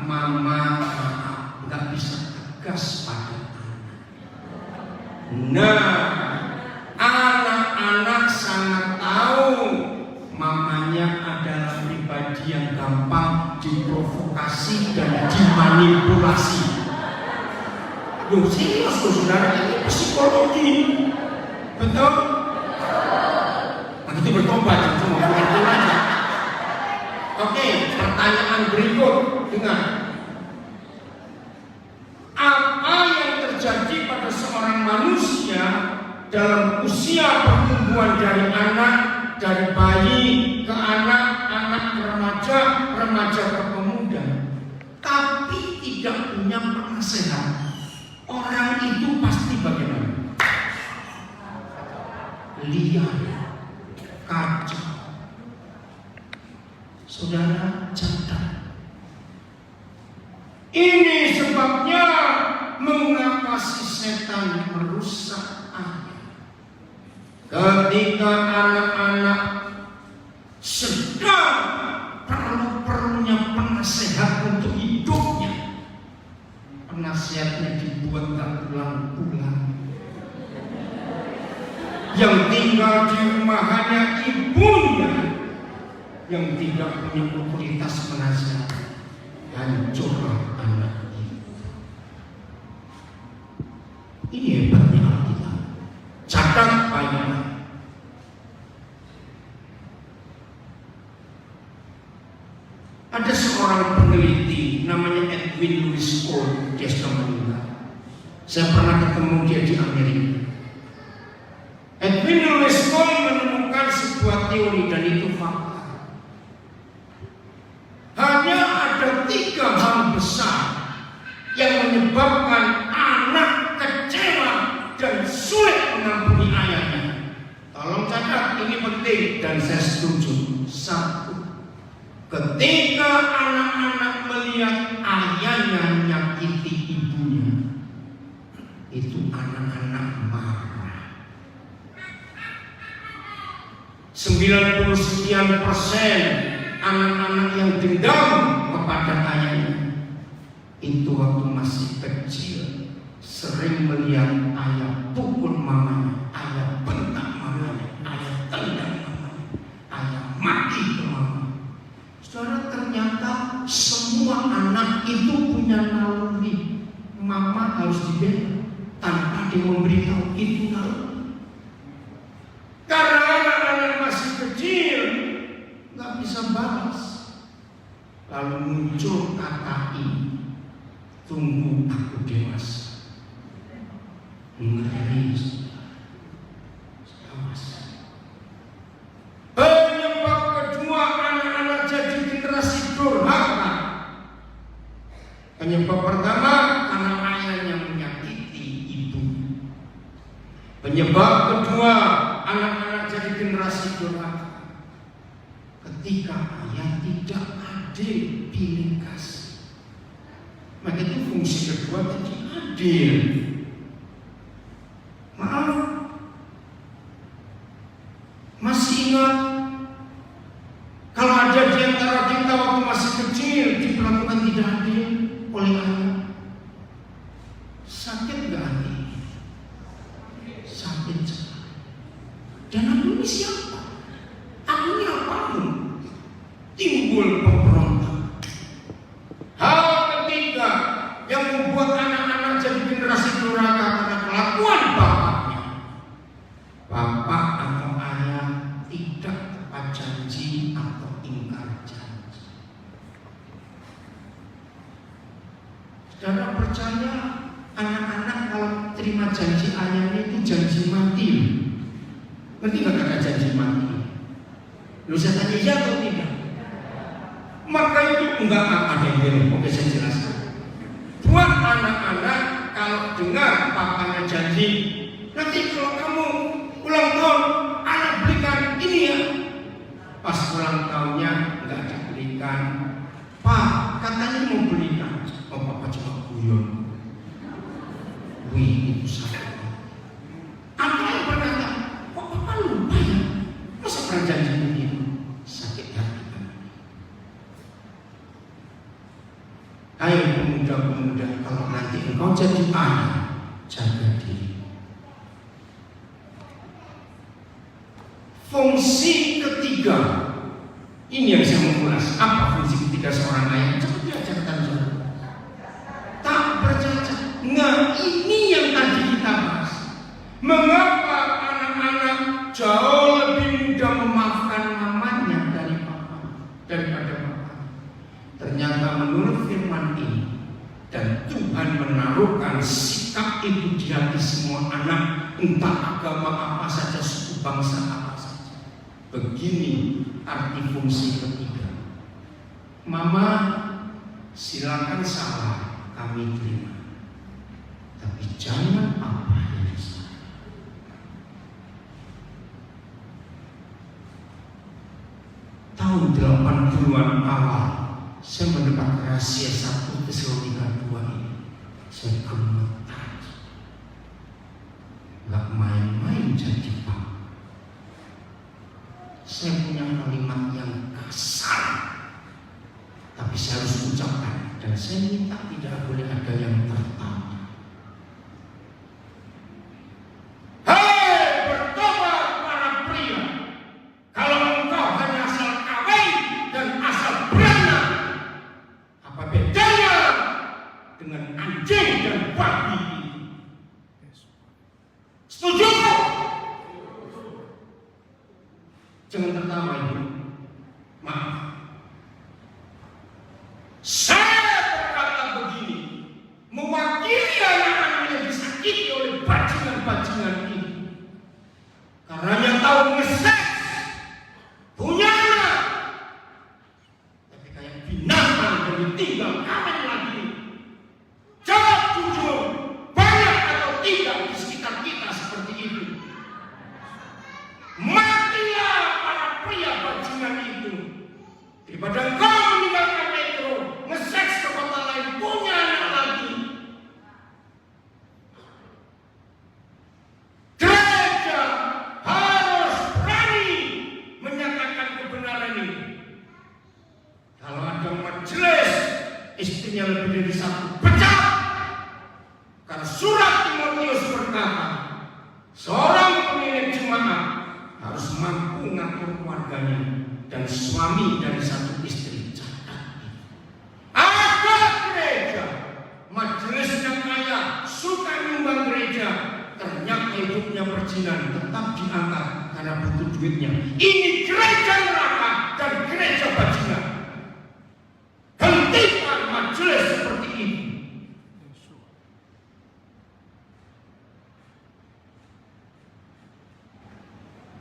mama nggak bisa tegas pada anak. Nah, anak-anak sangat tahu mamanya adalah pribadi yang gampang diprovokasi dan dimanipulasi. Loh, serius loh saudara, ini psikologi. Betul? Begitu bertobat, cuma begitu aja. Oke, pertanyaan berikut. Dengar. Apa yang terjadi pada seorang manusia dalam usia pertumbuhan dari anak, dari bayi ke anak, anak ke remaja, remaja ke pemuda, tapi tidak punya penasehat? Orang itu pasti bagaimana? Liar, kacau. Saudara, catat. Ini sebabnya mengapa si setan merusak anak. Ketika anak-anak sedang perlu-perlunya penasehat untuk hidupnya, penasihatnya dibuat tak pulang-pulang. Yang tinggal di rumah hanya ibunya yang tidak punya otoritas penasihat. Hancurlah anak itu. Ini hebatnya Alkitab. Catat baik-baik. Ada seorang peneliti namanya Edwin Lewis Cole, dia sudah meninggal. Saya pernah ketemu dia di Amerika. Edwin Lewis Cole menemukan sebuah teori dan itu fakta. Hanya ada 3 hal besar yang menyebabkan anak kecewa dan sulit mengampuni ayahnya. Tolong catat, ini penting dan saya setuju. 1. Ketika anak-anak melihat ayahnya menyakiti ibunya, itu anak-anak marah. 99% anak-anak yang dendam kepada ayahnya itu waktu masih kecil sering melihat ayah pukul mamanya, ayah bentak mamanya, ayah tendang mamanya, ayah maki ke mamanya. Saudara, ternyata semua anak itu punya naluri. Mama harus dibela tanpa dia memberitahu itu naluri. Karena anak-anak masih kecil nggak bisa balas. Lalu muncul kata ini, tunggu aku dewasa. Ngeri. Penyebab kedua anak-anak jadi generasi durhaka. Penyebab pertama karena ayahnya menyakiti ibu. Penyebab kedua anak-anak jadi generasi durhaka ketika ayah tidak adil pilih kasih. Maka itu fungsi kedua tadi adil. Maaf, masih ingat kalau ada di antara kita waktu masih kecil diperlakukan tidak adil oleh ayah, sakit nggak hati? Sakit sekali. Dan aku ini siapa? Aku ini apamu? Timbul pemberontak. Hal ketiga yang membuat anak-anak jadi generasi durhaka karena kelakuan bapaknya. Bapak atau ayah tidak tepat janji atau ingkar janji. Saudara percaya anak-anak kalau terima janji ayahnya itu janji mati. Ngerti nggak kata janji mati? Lu saya tanya iya atau tidak? Maka itu enggak ada yang bilang. Oke, saya jelaskan. Buat anak-anak kalau dengar papanya janji, nanti kalau kamu ulang tahun, anak belikan ini ya. Pas ulang tahunnya enggak dibelikan. Pak, katanya mau belikan. Oh, papa cuma guyon. Wih, itu sakit. Apa yang berkata? Kok papa lupa ya? Masa pernah janji begitu? Sakit hati kan? Ayo pemuda-pemuda, kalau nanti engkau jadi ayah, jaga diri. Fungsi ketiga, ini yang saya mau ulas. Apa fungsi ketiga seorang ayah? Cepat diajarkan saudara. Tak bercacat. Nah, ini yang tadi kita bahas. Mengapa anak-anak jauh lebih mudah memaafkan mamanya daripada papa? Ternyata menurut firman ini, dan Tuhan menaruhkan sikap ibu di hati semua anak, entah agama apa saja, suku bangsa apa saja. Begini arti fungsi ketiga. Mama, silakan salah, kami terima. Tapi jangan apa dari saya. Tahun 80-an awal, saya mendapat rahasia 1 Tesalonika 2 ini. Saya gemetar. Gak main-main jadi Pak. Saya punya kalimat yang kasar, tapi saya harus ucapkan. Dan saya minta tidak boleh ada yang tertawa. Jangan tertawa ibu. Maaf. Saya berkata begini, mewakili anak-anak yang disakiti oleh bajingan-bajingan ini. Karena yang tahu ngeseks, punya anak, tapi kayak binatang dan ditinggal kawin lagi. Jawab jujur, banyak atau tidak di sekitar kita seperti itu. Matilah para pria bajingan itu. Daripada engkau meninggalkan Petro, ngeseks ke kota lain, punya anak lagi. Gereja harus berani menyatakan kebenaran ini. Kalau ada majelis istrinya lebih dari satu, pecat. Karena surat Timotius berkata, seorang pemilik jemaat harus mampu mengatur keluarganya, dan suami dari satu istri. Catat. Ada gereja, majelisnya kaya, suka nyumbang gereja, ternyata hidupnya perjinan, tetap diangkat karena butuh duitnya. Ini gereja neraka dan gereja bajingan. Hentikan majelis seperti ini.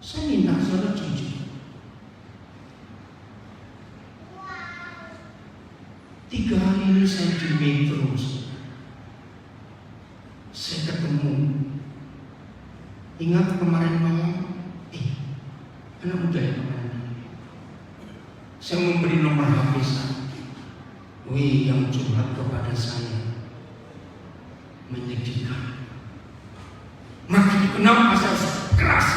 Saya minta saudara jujur. 3 hari ini saya di metro. Saya ketemu. Ingat kemarin malam? Anak muda ya kemarin. Saya memberi nomor HP saya. Wih, yang curhat kepada saya menyedihkan. Maka kenapa saya keras?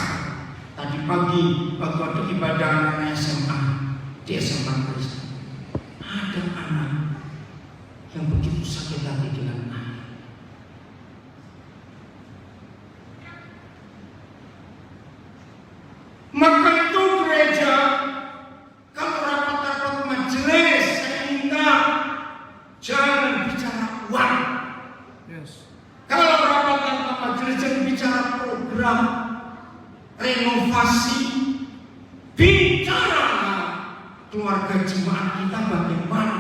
Tadi pagi waktu ada ibadah anak SMA di SMA Kristen, ada anak yang begitu sakit hati dengan ayah. Maka itu gereja, kalau rapat-rapat majelis, saya minta jangan bicara uang. Kalau rapat-rapat majelis jangan bicara program renovasi, bicara keluarga jemaat kita bagaimana.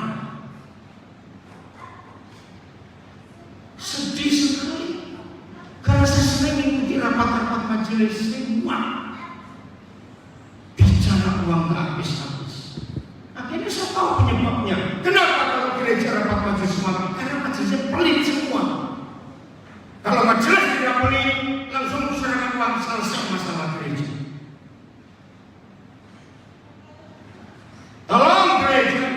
majelis semua bicara uang nggak habis-habis. Akhirnya saya tahu penyebabnya. Kenapa kalau gereja rapat majelis semua? Karena majelisnya pelit semua. Kalau majelis tidak pelit, langsung serahkan uang, selesai masalah gereja. Tolong gereja,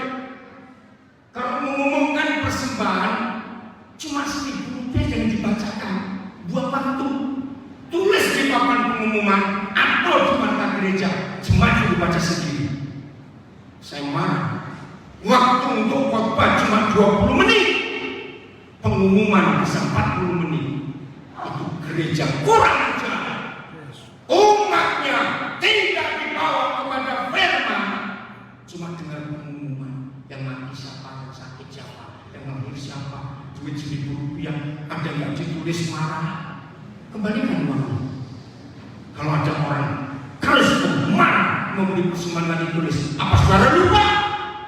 kalau mengumumkan persembahan cuma 1.000 rupiah yang dibacakan, buat waktu tulis di papan pengumuman atau di pantai gereja, jemaat dibaca sendiri. Saya marah. Waktu untuk khotbah cuma 20 menit, pengumuman bisa 40 menit. Itu gereja kurang ajar. Umatnya tidak dibawa kepada firman, cuma dengar pengumuman. Yang mati siapa, yang sakit siapa, yang lahir siapa, duit 1.000 rupiah, ada yang ditulis marah. Kembalikan uangnya. Kalau ada orang Kristen marah membeli persembahan ditulis, apa saudara lupa?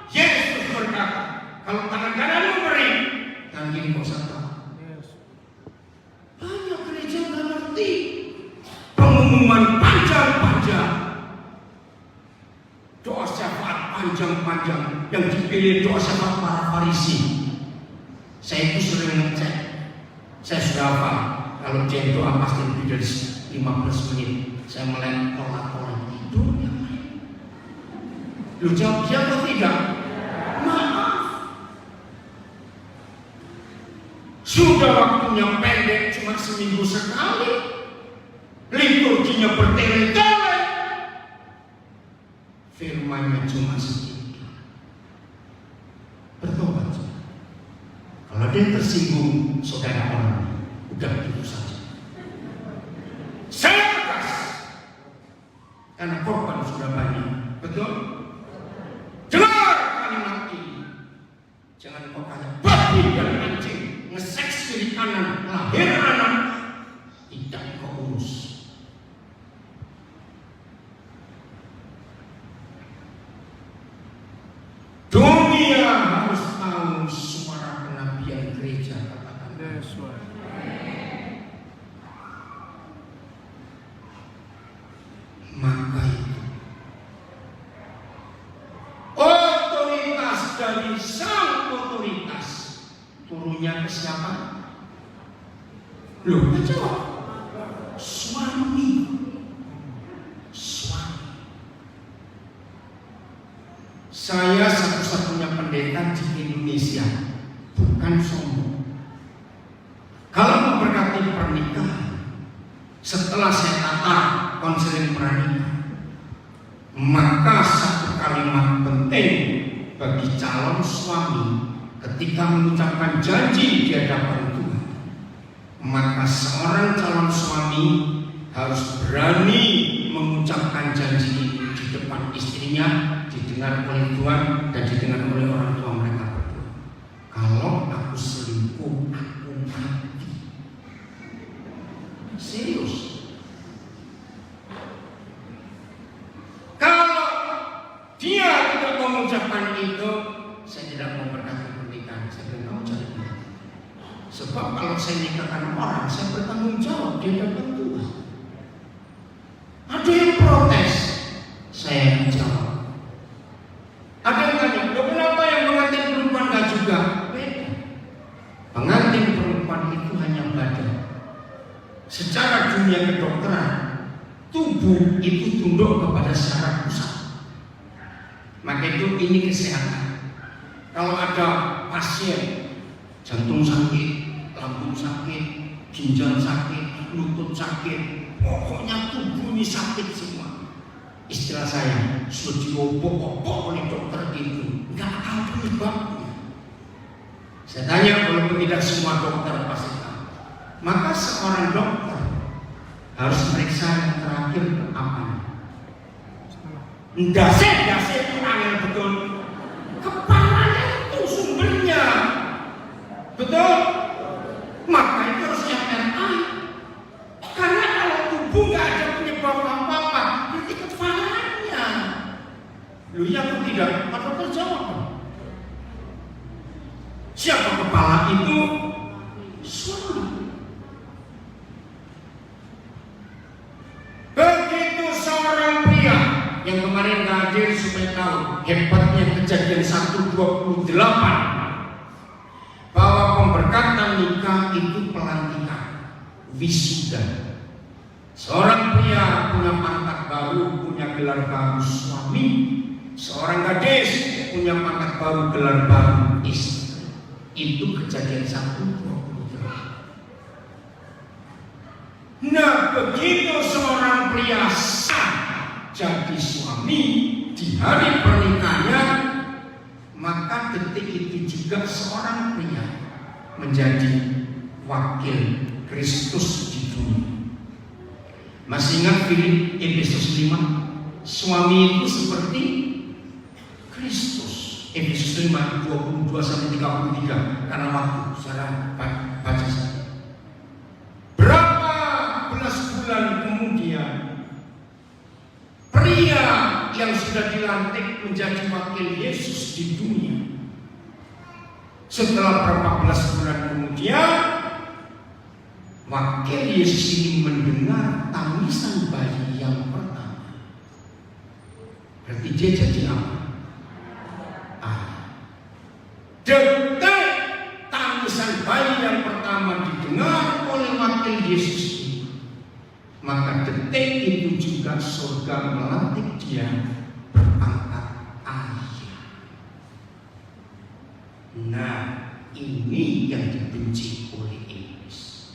Yesus berkata, kalau tangan kanan memberi, tangan kiri kau satu. Banyak gereja nggak ngerti. Pengumuman panjang-panjang, doa syafaat panjang-panjang, yang dipilih doa syafaat para Farisi. Saya itu sering ngecek. Saya sudah hafal. Kalau dia doa pasti lebih dari 15 menit. Saya melihat orang tidur yang lain. Lu jawab ya atau tidak? Maaf. Sudah waktunya pendek, cuma seminggu sekali. Liturginya bertele-tele. Firmannya cuma sedikit. Bertobat. Kalau dia tersinggung, saudara orang, udah begitu saja. Saya tegas, karena korban sudah banyak. Betul? Dengar kalimat ini. Jangan kau kata babi dan anjing nge-seks kiri kanan, lahir anak, tidak kau urus. Dunia harus tahu suara kenabian gereja, katakan. Maka itu otoritas dari sang otoritas turunnya ke siapa? Loh, jawab. Suami. Saya satu-satunya pendeta di Indonesia, bukan sombong. Kalau memberkati pernikahan, setelah saya tata konseling pernikahan, maka satu kalimat penting bagi calon suami ketika mengucapkan janji di hadapan Tuhan, maka seorang calon suami harus berani mengucapkan janji itu di depan istrinya, didengar oleh Tuhan dan didengar oleh orang tua mereka berdua. Kalau aku selingkuh, aku mati. Serius. Kalau dia tidak mengucapkan itu, saya tidak memberkati pernikahan. Saya bilang kamu cari dia. Sebab kalau saya nikahkan orang, saya bertanggung jawab di hadapan Tuhan. Ada yang protes, saya jawab. Ada yang tanya, loh kenapa yang pengantin perempuan gak juga? Beda. Pengantin perempuan itu hanya badan. Secara dunia kedokteran, tubuh itu tunduk kepada syarat pusat. Maka itu ini kesehatan. Kalau ada pasien jantung sakit, lambung sakit, ginjal sakit, lutut sakit, pokoknya tubuh ini sakit semua. Istilah saya, sudah diobok-obok oleh dokter itu, nggak tahu penyebabnya. Saya tanya, walaupun tidak semua dokter pasti tahu. Maka seorang dokter harus meriksa yang terakhir apa? Dase itu angel betul. Kepalanya itu sumbernya, betul. Maka itu harusnya MRI. Karena kalau tubuh nggak ada penyebab apa-apa, berarti kepalanya. Lu ya atau tidak? Maka terjawab. Siapa kepala itu? Suami. hadir supaya tahu hebatnya Kejadian 1:28 bahwa pemberkatan nikah itu pelantikan, wisuda. Seorang pria punya pangkat baru, punya gelar baru suami. Seorang gadis punya pangkat baru, gelar baru istri. Itu Kejadian 1:28. Nah, begitu seorang pria sah jadi suami di hari pernikahannya, maka detik itu juga seorang pria menjadi wakil Kristus di dunia. Masih ingat Efesus 5? Suami itu seperti Kristus. Efesus 5 22-33, karena waktu saya baca saja. Berapa belas bulan kemudian, pria yang sudah dilantik menjadi wakil Yesus di dunia, setelah berapa belas bulan kemudian, wakil Yesus ini mendengar tangisan bayi yang pertama. Berarti dia jadi apa? Detik tangisan bayi yang pertama didengar oleh wakil Yesus ini, maka detik itu juga surga melantik dia berpangkat ayah. Nah, ini yang dibenci oleh iblis.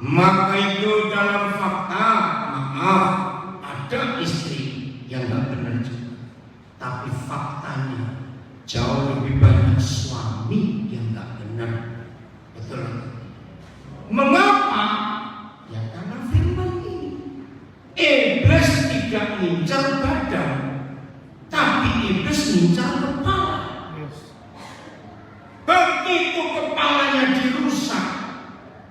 Maka itu dalam fakta, maaf, ada istri yang gak benar juga, tapi faktanya jauh lebih banyak suami yang gak benar. Betul? Mengapa? Ya karena firman ini. Iblis tidak ngincar badan, tapi iblis ngincar kepala. Begitu kepalanya dirusak,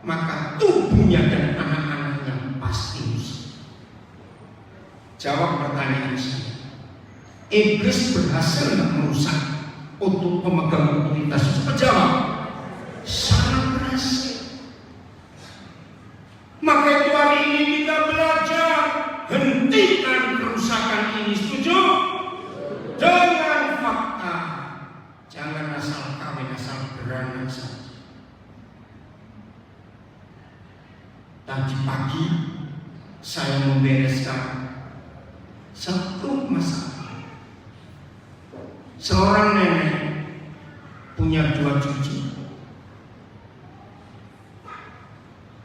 maka tubuhnya dan anak-anaknya pasti rusak. Jawab pertanyaan saya. Iblis berhasil tidak merusak untuk pemegang otoritas? Coba jawab. Sangat berhasil. Maka itu hari ini kita belajar hentikan kerusakan ini. Setuju? Dengan fakta. Jangan asal kawin, asal beranak saja. Tadi pagi saya membereskan satu masalah. Seorang nenek punya 2 cucu.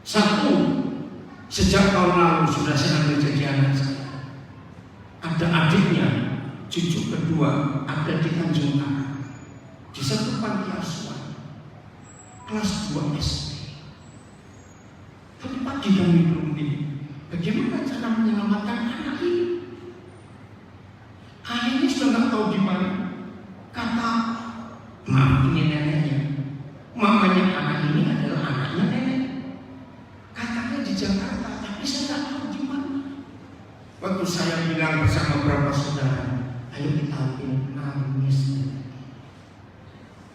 Satu sejak tahun lalu sudah saya ambil jadi anak saya. Ada adiknya, cucu kedua ada di Tanjung Karang, di satu panti asuhan, kelas 2 SD. Tapi pagi kami berunding, bagaimana cara menyelamatkan anak ini? Ayahnya sudah nggak tahu di mana. Kata, maaf ini neneknya, mamanya anak ini adalah anaknya nenek. Katanya di Jakarta, tapi saya nggak tahu di mana. Waktu saya bilang bersama beberapa saudara, ayo kita ambil, nangis,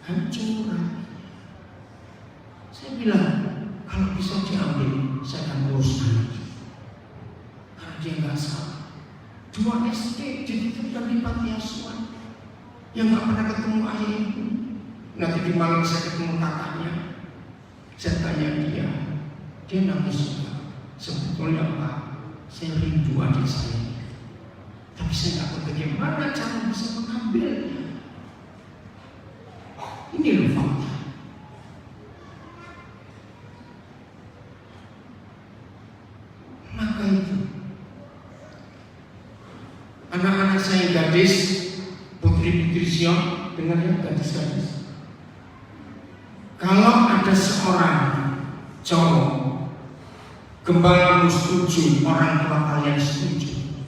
hancur. Saya bilang, kalau bisa diambil, saya akan urus anak itu. Karena dia nggak salah. 2 SD dititipkan di panti asuhan, yang nggak pernah ketemu ayah ibu. Nanti di malam saya ketemu kakaknya, saya tanya dia nangis juga. Sebetulnya Pak, saya rindu adik saya, tapi saya nggak tahu bagaimana cara bisa mengambilnya. Ini loh fakta. Maka itu anak-anak saya gadis, putri-putri Sion, dengar ya gadis-gadis. Kalau ada seorang cowok, gembalamu setuju, orang tua kalian setuju,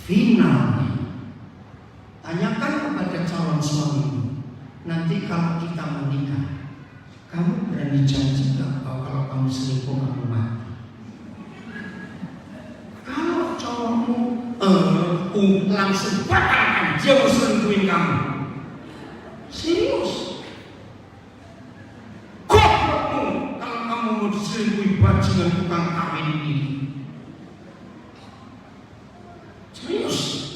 finalnya tanyakan kepada calon suami, nanti kalau kita menikah, kamu berani janji gak bahwa kalau kamu selingkuh kamu mati? Kalau cowokmu langsung batalkan, dia mau selingkuhin kamu, serius. Goblokmu kalau kamu mau diselingkuhi bajingan tukang kawin ini, serius.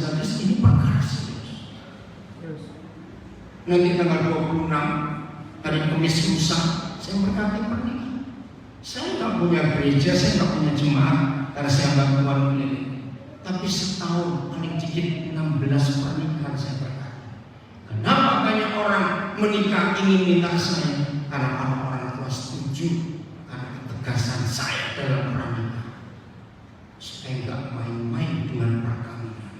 gadis ini perkara serius. Nanti tanggal 26 hari Kamis lusa saya berkati pernikahan. Saya nggak punya gereja, saya nggak punya jemaat karena saya nggak keluar keliling. Tapi setahun paling sedikit 16 pernikahan saya berkati. Kenapa banyak orang menikah ingin minta saya? Karena orang tua setuju karena ketegasan saya dalam pernikahan. Saya nggak main-main dengan perkawinan.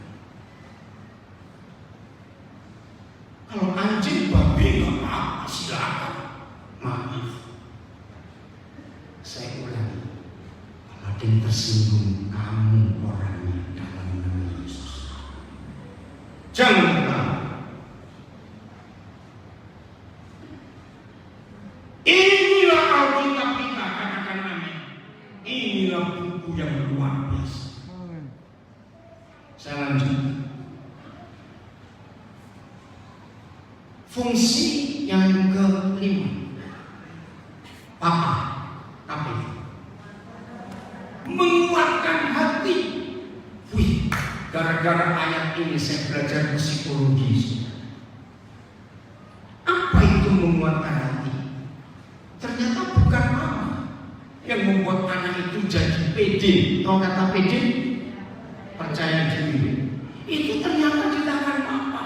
Kalau anjing babi nggak apa-apa, silakan. Maaf, saya ulangi. Kalau ada yang tersinggung, kamu orangnya dalam nama Yesus. Jangan ketawa. Inilah Alkitab kita, katakan amin. Inilah buku yang luar biasa. Saya lanjut. Fungsi yang kelima, apa itu? Menguatkan hati. Wih, gara-gara ayat ini saya belajar psikologi. Apa itu menguatkan hati? Ternyata bukan mama yang membuat anak itu jadi pede. Tahu kata pede? Percaya diri. Itu ternyata di tangan mama.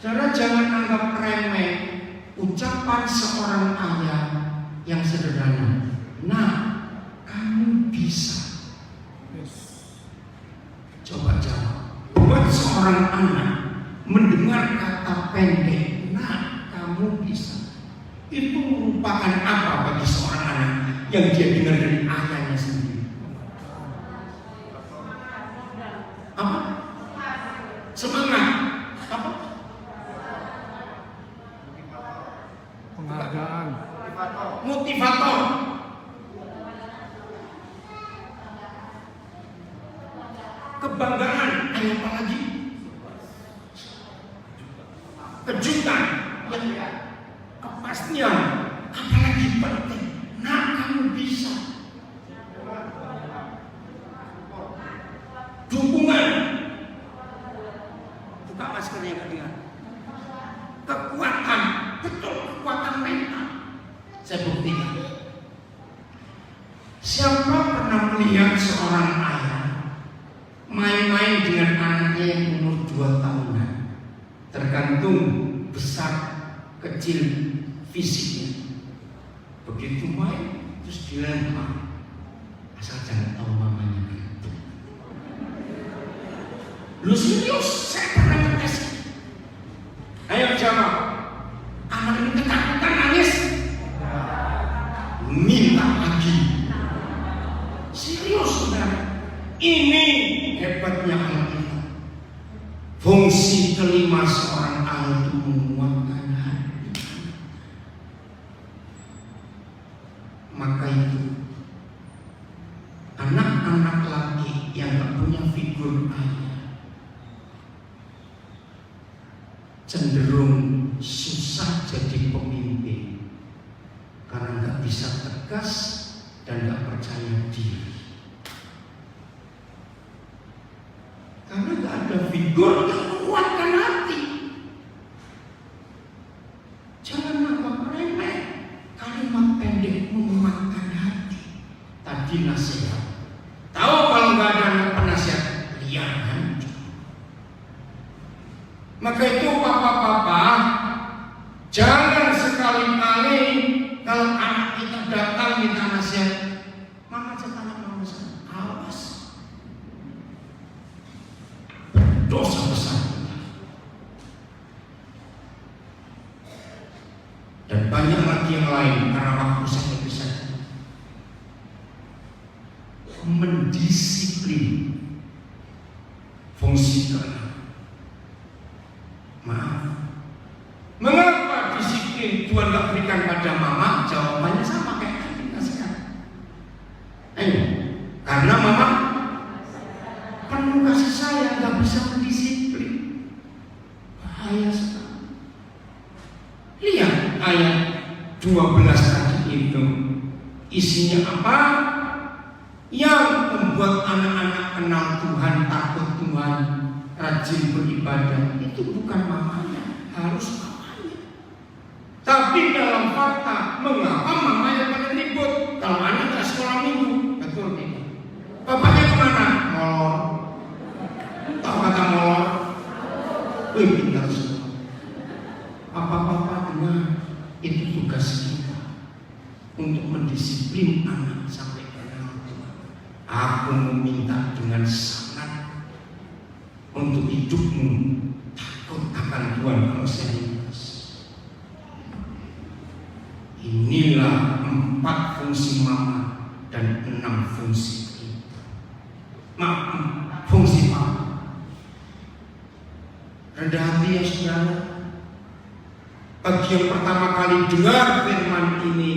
Saudara, jangan anggap remeh ucapan seorang ayah yang sederhana. Nah, kamu bisa. Coba jawab. Buat seorang anak mendengar kata pendek, nah kamu bisa. Itu merupakan apa bagi seorang anak yang dia dengar dari ayahnya sendiri? Apa? Semangat. Apa? Penghargaan. Motivator. Kebanggaan. Apa lagi? Kejutan. Kepastian. Apalagi penting. Nah, kamu bisa. Dukungan. Buka maskernya kalian. Kekuatan. Betul, kekuatan mental. Saya buktikan. Siapa pernah melihat seorang ayah main-main dengan anaknya yang umur 2 tahunan? Tergantung besar kecil fisiknya. Begitu main terus dilempar, asal jangan tahu mamanya gitu. Lu serius? Saya pernah ngetes. Ayo jawab. Anak ini ketakutan nangis, minta lagi. Serius saudara. Ini hebatnya anak kita. Fungsi kelima seorang ayah itu menguatkan hati. Maka itu anak-anak laki yang tak punya figur ayah cenderung susah jadi pemimpin karena nggak bisa tegas dan nggak percaya diri. Karena nggak ada figur yang menguatkan hati. Jangan anggap remeh kalimat pendek menguatkan hati. Tadi nasihat. Tahu kalau nggak ada anak penasihat, lihat hancur. Maka itu papa-papa, jangan sekali-kali kalau anak kita datang minta nasihat, mama cepat mama sana, awas. Dosa besar. Dan banyak lagi yang lain karena waktu saya bisa mendisiplin fungsi keenam. Maaf, mengapa disiplin Tuhan gak berikan pada mama? Jawabannya sama kayak tadi nasihat. Karena mama penuh kasih sayang, gak bisa mendisiplin. Bahaya sekali. Lihat ayat 12 tadi itu isinya apa? Yang membuat anak-anak kenal Tuhan, takut Tuhan, rajin beribadah, itu bukan mamanya, harus mamanya. Tapi dalam fakta, mengapa mamanya pada ribut? Kalau anak tak sekolah minggu, betul tidak? Bapaknya kemana? Molor. Tahu kata molor? Wih, pintar semua. Apa-apa dengar, itu tugas kita untuk mendisiplin anak sampai kenal Tuhan. Aku meminta dengan sangat untuk hidupmu takut akan Tuhan kalau serius. Inilah 4 fungsi mama dan 6 fungsi kita. Fungsi papa. Rendah hati ya saudara. Bagi yang pertama kali dengar firman ini,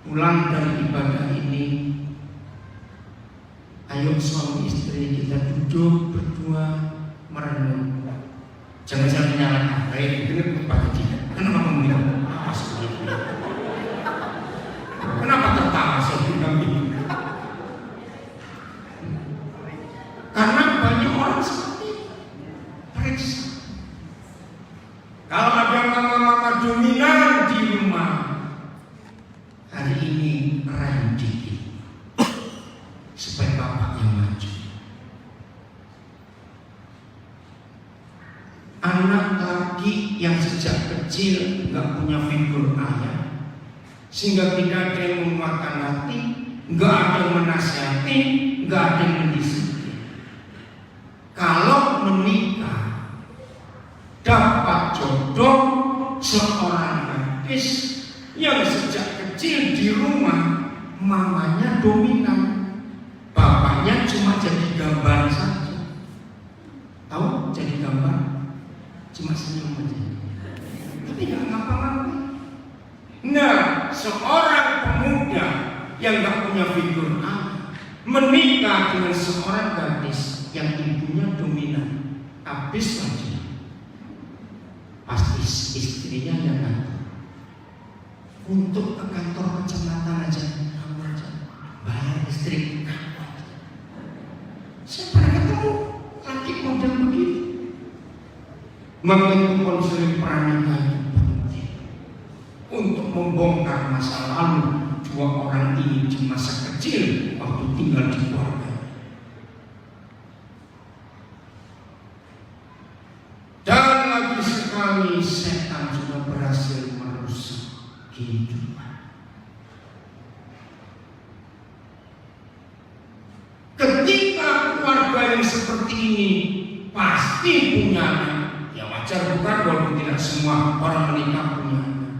pulang dari ibadah ini, ayo suami istri kita duduk berdua merenung. Jangan menyalahkan. Baik, dengar kepada kita. Kenapa kamu bilang apa seperti itu? Kenapa tertawa saya bilang ini? Karena banyak orang seperti itu. Periksa. Kalau ada mama-mama dominan di rumah, hari ini rem dikit supaya bapaknya maju. Anak laki yang sejak kecil nggak punya figur ayah, sehingga tidak ada yang menguatkan hati, nggak ada yang menasihati, nggak ada yang mendisiplin. Kalau menikah dapat jodoh seorang gadis yang sejak kecil di rumah mamanya dominan, bapaknya cuma jadi gambar saja. Tahu jadi gambar? Cuma senyum aja, tapi nggak ngapa-ngapain. Nah, seorang pemuda yang nggak punya figur ayah menikah dengan seorang gadis yang ibunya dominan, habis aja. Pasti istrinya yang ngatur. Untuk ke kantor kecamatan aja, kamu aja bayar listrik kamu aja. Saya pernah ketemu laki model begitu. Maka itu konseling pernikahan itu penting untuk membongkar masa lalu dua orang ini di masa kecil waktu tinggal di keluarga. Dan lagi sekali setan sudah berhasil merusak kehidupan. Ketika keluarga yang seperti ini pasti punya anak. Wajar bukan walaupun tidak semua orang menikah punya anak.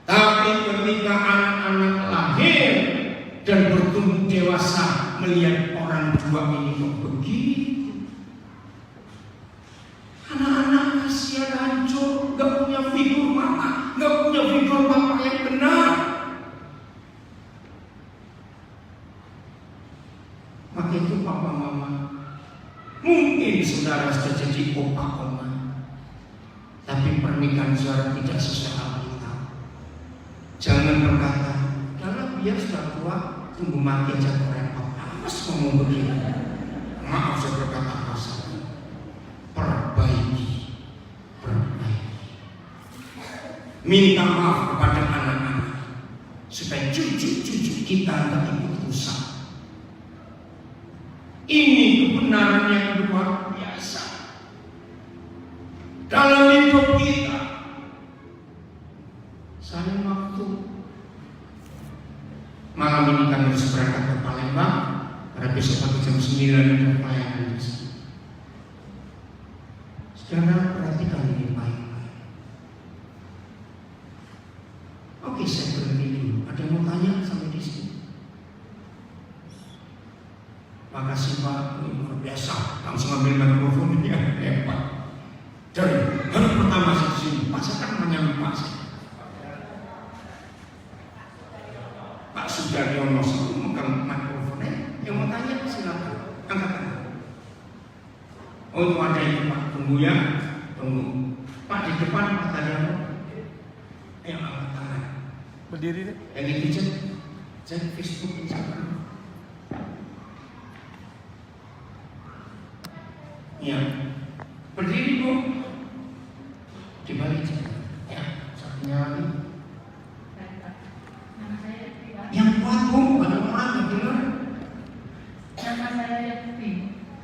Tapi ketika anak-anak lahir dan bertumbuh dewasa melihat orang tua ini kok begitu, anak-anak kasihan hancur, gak punya figur mama, gak punya figur bapak yang benar. Maka itu papa mama, mungkin saudara sudah jadi opa oma, tapi pernikahan saudara tidak sesuai Alkitab. Jangan berkata, kalau biar sudah tua, tunggu mati aja repot. Apa sih ngomong begini? Maaf saya berkata kasar. Perbaiki. Minta maaf kepada anak-anak supaya cucu-cucu kita tidak ikut rusak. Ini kebenaran yang luar biasa dalam hidup kita. Saling waktu. Malam ini kami harus berangkat ke Palembang, karena besok pagi jam 9 ada pelayanan di sana. Saudara perhatikan ini baik-baik. Oke, saya berhenti dulu. Ada yang mau tanya sampai di sini? Makasih Pak, luar biasa. Langsung ambil mikrofon dia hebat. Dari hari pertama saya di sini, Pak saya kan menyambut Pak saya. Pak Sudaryono selalu megang mikrofonnya. Yang mau tanya silakan, angkat tangan. Oh itu ada itu Pak, tunggu ya, tunggu. Pak di depan Pak Daryono. Ayo angkat tangan. Berdiri deh. Yang itu cek Facebook Instagram. Ya, berdiri Bu. Dibalik ya, satunya lagi. Yang kuat Bu, bukan orang yang benar. Nama saya Yakti.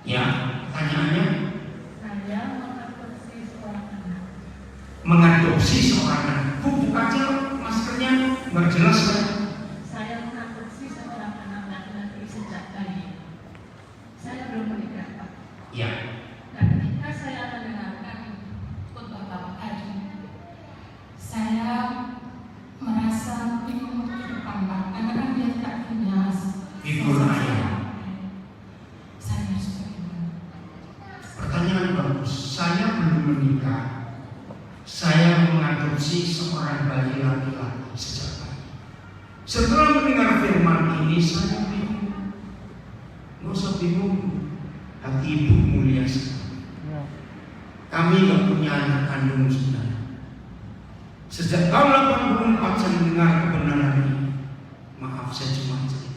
Ya, pertanyaannya Saya mengadopsi seorang anak. mengadopsi seorang anak. Bu, buka aja maskernya, nggak jelas kan? Saya mengadopsi seorang anak laki-laki sejak bayi. Saya belum menikah, Pak. Ya, Dan ketika saya mendengarkan khotbah Bapak tadi, saya merasa bingung ke depan, Pak. Karena kan dia tidak punya Figur ayah. Saya harus bagaimana? pertanyaan bagus. Saya belum menikah. Saya mengadopsi seorang bayi laki-laki sejak bayi. Setelah mendengar firman ini, saya bingung. Nggak usah bingung. Hati ibu mulia sekali. Kami nggak punya anak kandung sudah. Sejak tahun 84 saya mendengar kebenaran ini. Maaf, saya cuma cerita.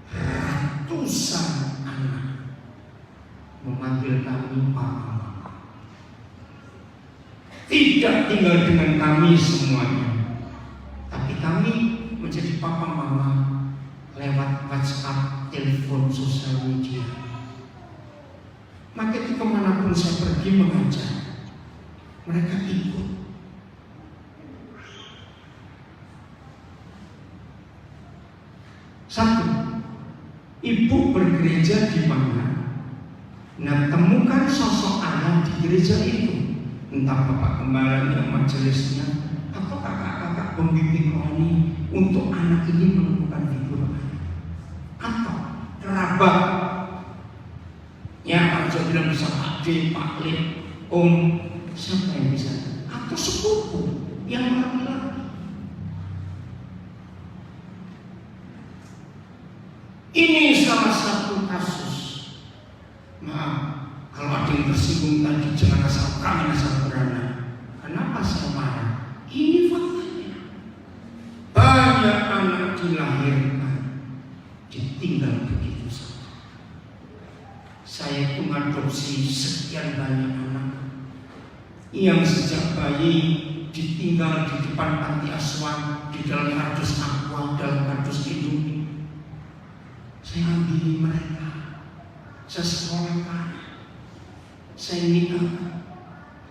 Ratusan anak memanggil kami papa mama. Tidak tinggal dengan kami semuanya, tapi kami menjadi papa mama lewat WhatsApp, telepon, sosial media. Maka itu kemanapun saya pergi mengajar, mereka ikut. Satu, ibu bergereja di mana? Nah, temukan sosok ayah di gereja itu, entah bapak gembalanya, majelisnya, atau kakak-kakak pembimbing rohani untuk anak ini menemukan figur ayah, atau kerabat. Ya, kalau saya bilang bisa Pak D, Pak Le, Om, siapa yang bisa? Atau sepupu yang laki-laki. Ini salah satu kasus. Maaf, kalau ada yang tersinggung tadi jangan asal kami asal berana. Kenapa saya marah? Ini faktanya. Banyak anak dilahirkan ditinggal begitu saja. Saya itu mengadopsi sekian banyak anak yang sejak bayi ditinggal di depan panti asuhan, di dalam kardus aqua, dalam kardus Indomie. Saya ambil mereka, saya sekolahkan, saya nikahkan.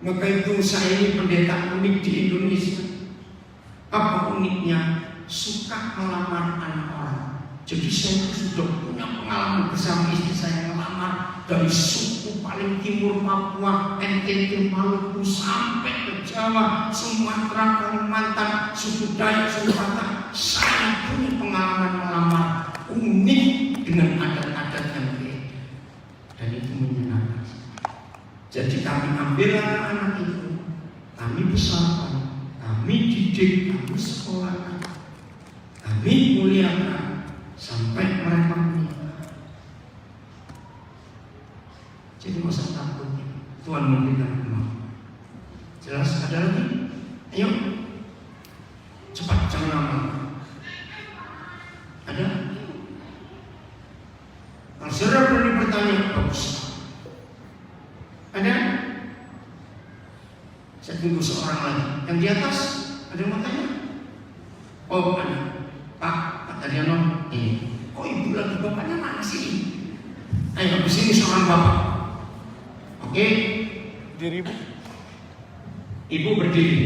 Maka itu saya ini pendeta unik di Indonesia. Apa uniknya? Suka melamar anak orang. Jadi saya sudah punya pengalaman bersama istri saya melamar dari suku paling timur Papua, NTT, Maluku sampai ke Jawa, Sumatera, Kalimantan, suku Dayak, suku Batak. Saya punya pengalaman melamar unik dengan adat-adat yang berbeda, dan itu menyenangkan. Jadi kami ambil anak-anak itu, kami besarkan, kami didik, kami sekolahkan, kami muliakan sampai mereka menikah. Jadi nggak usah takut, Tuhan memberikan kemampuan. Jelas? Ada lagi? Ayo, cepat, jangan lama. Ada? Kalau saudara berani bertanya, bagus. Ada? Saya tunggu seorang lagi. Yang di atas, ada yang mau tanya? Oh, ada. Pak Tadiano, ini. Kok ibu lagi, bapaknya mana sih? Ayo, di sini seorang bapak. Oke? Diri ibu. Ibu berdiri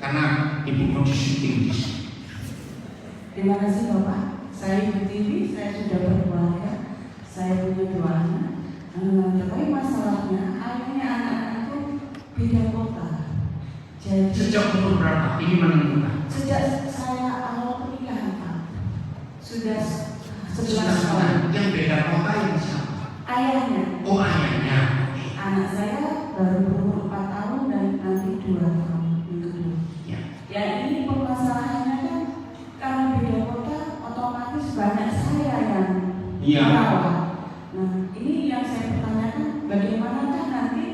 karena ibu mau syuting di sini. Terima kasih Bapak. Saya berdiri, saya sudah berkeluarga, saya punya 2 anak. Tetapi masalahnya, ayahnya anak-anak itu beda kota. Jadi Sejak umur berapa? Ini menentukan. sejak saya awal pernikahan Pak, sudah 11 Sudah tahun. tahun. Yang beda kota yang siapa? Ayahnya, Oh, ayahnya. anak saya baru berumur 4 tahun dan nanti 2 tahun yang kedua. Ya. Ya ini permasalahannya kan karena beda kota, otomatis banyak saya yang Iya. merawat. Nah ini yang saya pertanyakan, bagaimanakah nanti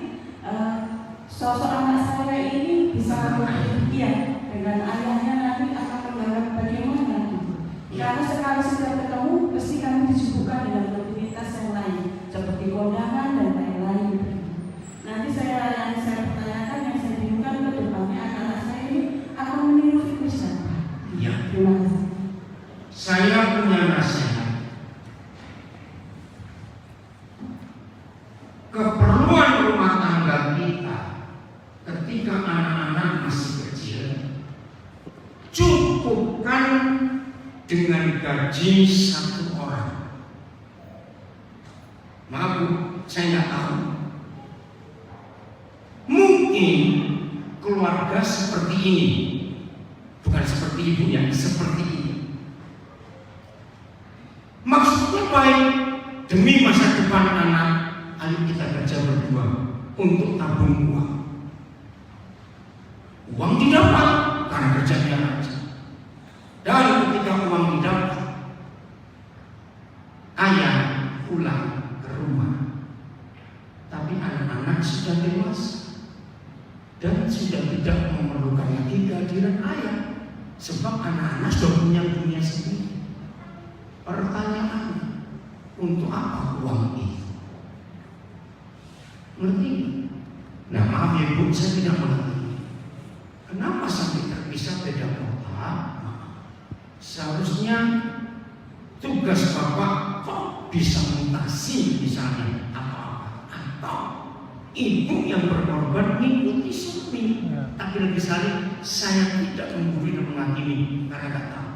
sosok anak saya ini bisa berpikir dengan ayahnya nanti akan menganggap bagaimana gitu. Ya. Karena sekali sudah ketemu, pasti kami disibukkan dengan rutinitas yang lain seperti keperluan rumah tangga kita ketika anak-anak masih kecil, cukupkan dengan gaji satu orang. Maaf Bu, saya nggak tahu. Mungkin keluarga seperti ini, bukan seperti ibu yang seperti ini. Maksudnya baik, demi masa depan anak, ayo kita kerja berdua untuk tabung uang. Uang didapat karena kerjanya aja. Dan ketika uang didapat, ayah pulang ke rumah. Tapi anak-anak sudah dewasa dan sudah tidak memerlukan lagi kehadiran ayah, sebab anak-anak sudah punya dunia sendiri. Pertanyaannya, untuk apa uang itu? Ngerti? Nah maaf ya Bu, saya tidak mengerti. Kenapa sampai terpisah beda kota? Seharusnya tugas Bapak kok bisa mutasi misalnya apa-apa, atau ibu yang berkorban mengikuti suami. Tapi lagi sekali saya tidak menggurui dan menghakimi karena tidak tahu.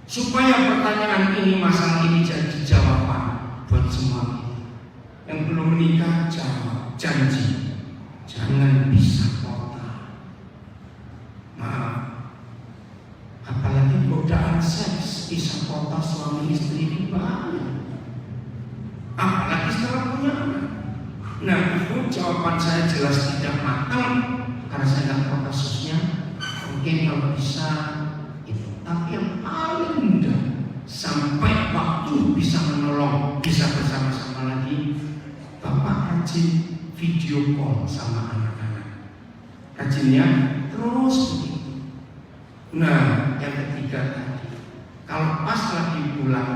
Supaya pertanyaan ini, masalah ini jadi jawaban buat semua kita. Yang belum menikah, jawab, janji, jangan bisa kota. Maaf, apalagi godaan seks bisa kota suami istri ini banyak. Apalagi setelah punya anak. Nah itu jawaban saya jelas tidak matang karena saya nggak tahu kasusnya. Mungkin kalau bisa itu. Tapi yang paling mudah sampai waktu bisa menolong, bisa bersama-sama lagi, Bapak rajin video call sama anak-anak. Rajinnya terus begitu. Nah yang ketiga tadi, kalau pas lagi pulang,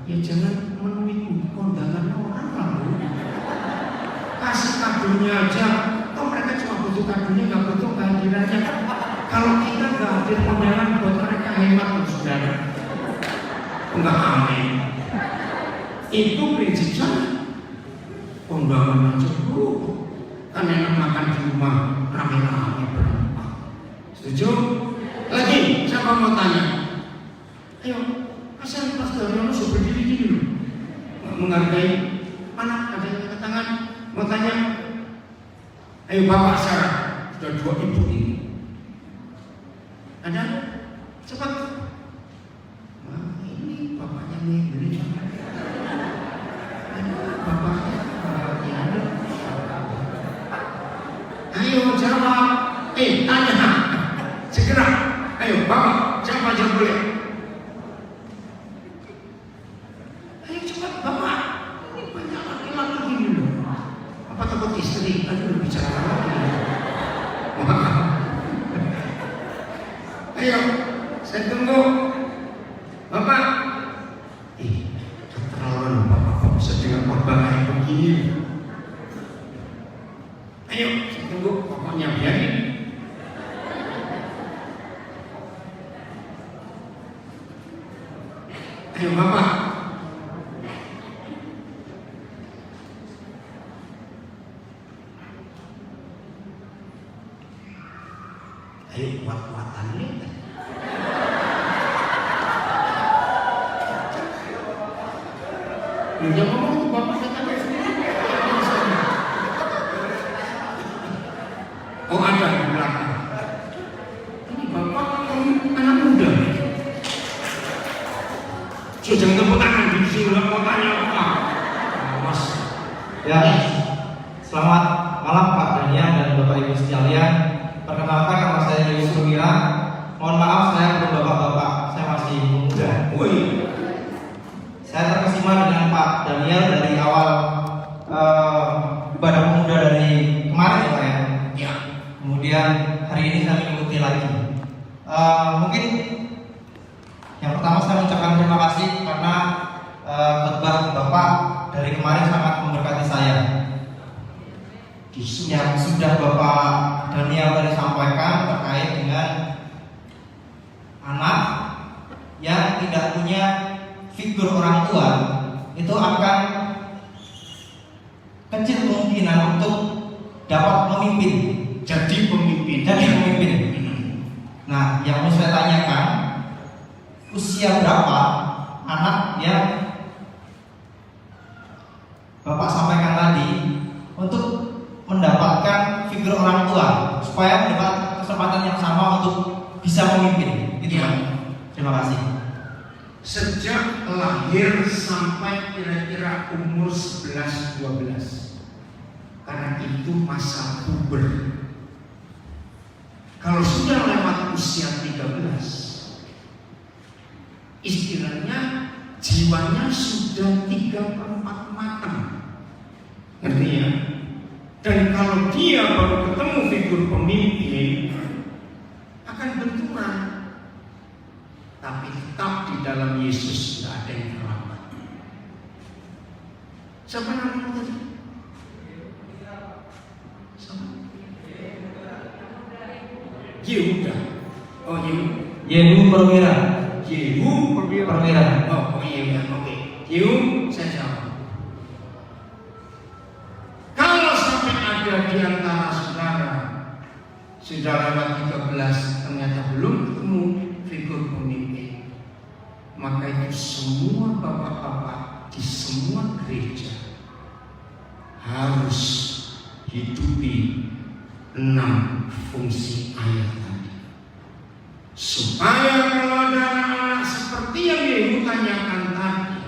ya jangan memenuhi kondangan orang lalu. Kasih kadonya aja. Toh mereka cuma butuh kadonya, nggak butuh kehadirannya. Kalau kita nggak hadir kondangan buat mereka, hemat tuh saudara. Enggak aneh. Itu prinsip saya. Kondangan aja dulu. Kan enak makan di rumah rame-rame berempat. Setuju? Lagi, siapa mau tanya? Ayo, kasihan Mas Daryono sudah berdiri gini loh. Menghargai. Mana ada yang angkat tangan? Mau tanya? Ayo Bapak Sarah, sudah dua ibu ini. Ada? Cepat. Wah, ini bapaknya nih, beli. Ada bapaknya, ya ada. Ayo jawab. Tanya. Segera. Ayo Bapak, siapa aja boleh. Ayo cepat Bapak. Ini banyak laki-laki gini loh. Apa takut istri? Aduh bicara lagi. Ayo, saya tunggu. Bapak. Keterlaluan Bapak bisa dengan korban kayak begini. Ayo, saya tunggu. Pokoknya biarin. Ayo Bapak. Ayo kuat-kuatan nih. Jangan ngomong Bapak datang sendiri. Oh ada di belakang. Ini Bapak anak muda. Jangan tepuk tangan di sini, mau tanya apa? Mas. Ya, selamat malam Pak Daniel dan Bapak Ibu sekalian. Perkenalkan nama saya Yusuf Wira. Mohon maaf saya belum bapak-bapak, saya masih muda. Woi. Saya terkesima dengan Pak Daniel dari awal ibadah pemuda dari kemarin ya Pak ya. Ya. Kemudian hari ini saya mengikuti lagi. Mungkin yang pertama saya mengucapkan terima kasih karena khotbah Bapak dari kemarin sangat memberkati saya. Yang sudah Bapak Daniel tadi sampaikan terkait dengan anak yang tidak punya figur orang tua, itu akan kecil kemungkinan kepemimpinan untuk dapat memimpin, Jadi pemimpin. Nah, yang mau saya tanyakan, usia berapa anak yang Bapak sampaikan tadi untuk mendapatkan figur orang tua supaya mendapat kesempatan yang sama untuk bisa memimpin? Itu Ya. Pak. Terima kasih. Sejak lahir sampai kira-kira umur 11-12. Karena itu masa puber. Kalau sudah lewat usia 13, istilahnya jiwanya sudah 3/4 matang. Ngerti ya? Dan kalau dia baru ketemu figur pemimpin, akan benturan. Tapi tetap di dalam Yesus tidak ada yang terlambat. Siapa namanya tadi? Yehuda. Oh, Yehu Perwira. Yehu Perwira. Oh iya, oke. Yehu, saya jawab. Kalau sampai ada di antara saudara sudah lewat 13 ternyata belum ketemu figur pemimpin, maka itu semua bapak-bapak di semua gereja harus hidupi 6 fungsi ayat tadi, supaya kalau ada anak-anak seperti yang Yehu tanyakan tadi,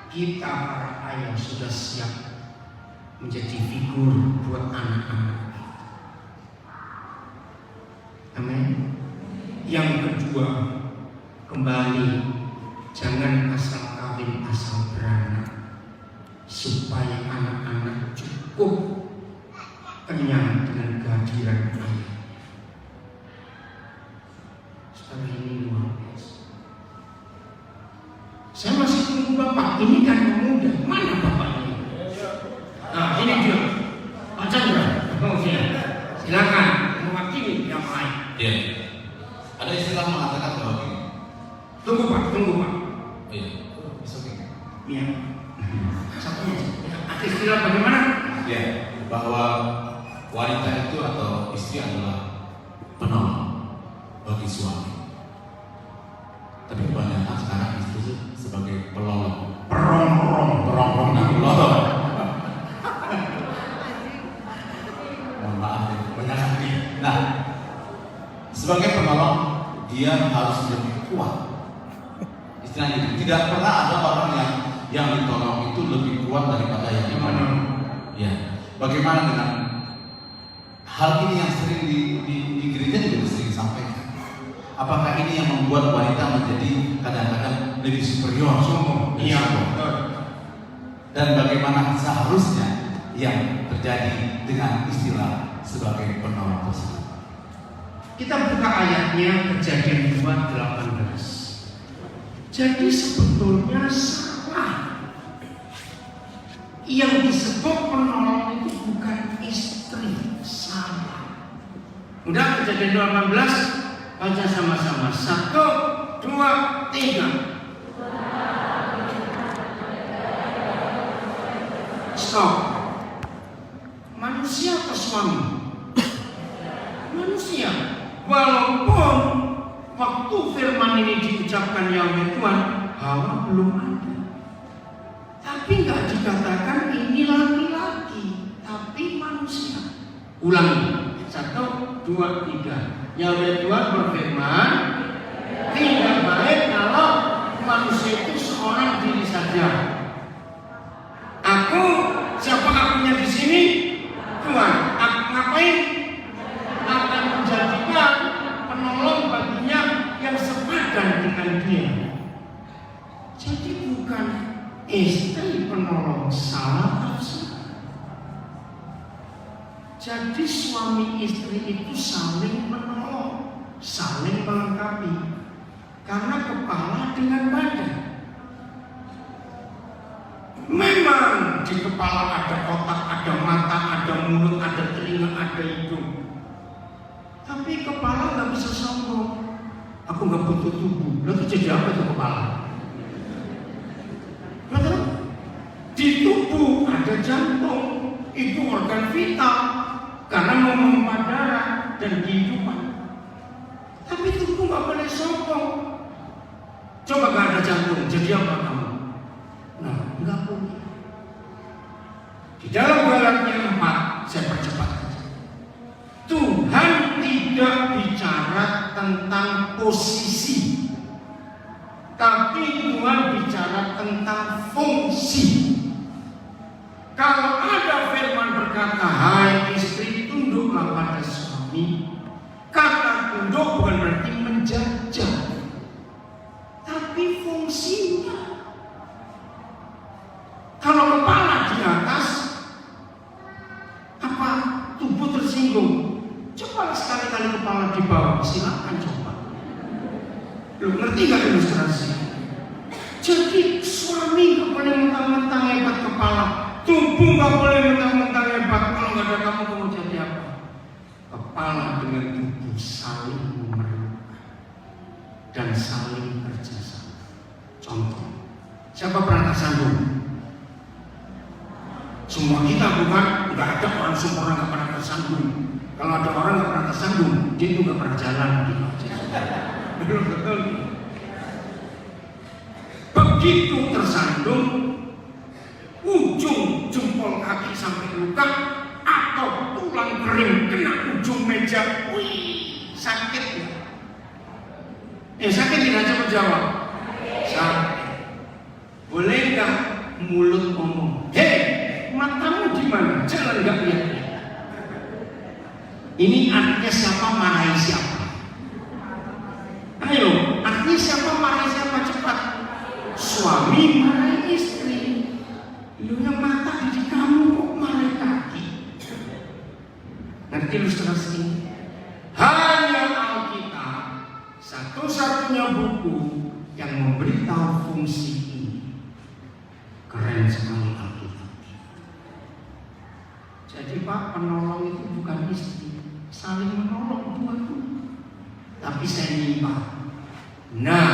kita para ayah sudah siap menjadi figur buat anak-anak kita. Amin. Yang kedua, kembali, jangan asal kawin asal beranak, supaya anak-anak cukup kenyang dengan kehadiran ayah. Sekarang ini luar biasa. Saya masih tunggu bapak. Ini kan muda. Mana bapaknya? Nah, ini dia. Pak Chandra. Oh, iya. Silakan mewakili yang lain. Iya. Ada istilah mengatakan bahwa gini. Tunggu Pak. Oh iya. It's okay. Iya. Satunya. Ada istilah bagaimana? Ya, bahwa wanita itu atau istri adalah penolong bagi suami. Tapi kebanyakan sekarang istri itu sebagai pelolong, perongrong dan pelolong. Mohon maaf ya, banyak hati. Nah, sebagai penolong dia harus lebih kuat. Istilahnya itu tidak pernah ada orang yang ditolong itu lebih kuat daripada yang ditolong. Ya, bagaimana dengan hal ini yang sering di gereja juga sering disampaikan? Apakah ini yang membuat wanita menjadi kadang-kadang lebih superior, sombong? Iya. Dan bagaimana seharusnya yang terjadi dengan istilah sebagai penolong tersebut? Kita buka ayatnya Kejadian 2:18. Jadi sebetulnya salah. Yang disebut penolong itu bukan istri, salah. Udah, Kejadian 2:18. Baca sama-sama. 1, 2, 3. Stop. Manusia atau suami? Manusia. Walaupun waktu firman ini diucapkan Yahweh Tuhan, Hawa belum ada. Tapi nggak dikatakan ini laki-laki, tapi manusia. Ulangi. 1, 2, 3. Yahweh Tuhan berfirman, tidak baik kalau manusia itu seorang diri saja. Siapa akunya di sini? Tuhan. Aku ngapain? Akan menjadikan penolong baginya yang sepadan dengan dia. Jadi bukan istri penolong, salah atau jadi suami istri itu saling menolong, saling melengkapi. Karena kepala dengan badan. Memang di kepala ada otak, ada mata, ada mulut, ada telinga, ada hidung. Tapi kepala nggak bisa sombong. Aku nggak butuh tubuh. Lalu jadi apa itu kepala? Betul? Di tubuh ada jantung, itu organ vital karena memompa darah dan kehidupan. Tapi tubuh nggak boleh sombong. Coba gak ada jantung, jadi apa kamu? Nah, nggak boleh. Di dalam Galatia 4, saya percepat. Tuhan tidak bicara tentang posisi, tapi Tuhan bicara tentang fungsi. Kalau ada firman berkata, hai istri, tunduklah pada suami, kata tunduk bukan berarti menjajah, tapi fungsinya. Kalau kepala di atas, apa tubuh tersinggung? Coba sekali-kali kepala di bawah, silakan coba. Lu ngerti gak ilustrasi? Jadi suami gak boleh mentang-mentang hebat kepala, tubuh gak boleh mentang-mentang hebat. Kalau gak ada kamu mau jadi apa? Kepala dengan tubuh saling memerlukan dan saling kerjasama. Contoh, siapa pernah tersandung? Semua kita bukan, nggak ada orang sempurna nggak pernah tersandung. Kalau ada orang nggak pernah tersandung, dia juga pernah jalan. Betul. Begitu tersandung, ujung jempol kaki sampai luka atau tulang kering kena ujung meja, wih, sakit ya? Sakit tidak coba jawab. Sakit. Boleh nggak mulut ngomong? Hei, matamu di mana? Jangan nggak lihat. Ini artinya siapa marahi siapa? Ayo, artinya siapa marahi siapa? Cepat. Suami marahi istri. Lu yang mata di kamu kok marahi kaki? Ngerti ilustrasi ini? Hanya Alkitab satu-satunya buku yang memberitahu fungsi ini. Keren sekali Alkitab. Jadi Pak, penolong itu bukan istri, saling menolong dua-dua. Tapi saya nyimpang. Nah,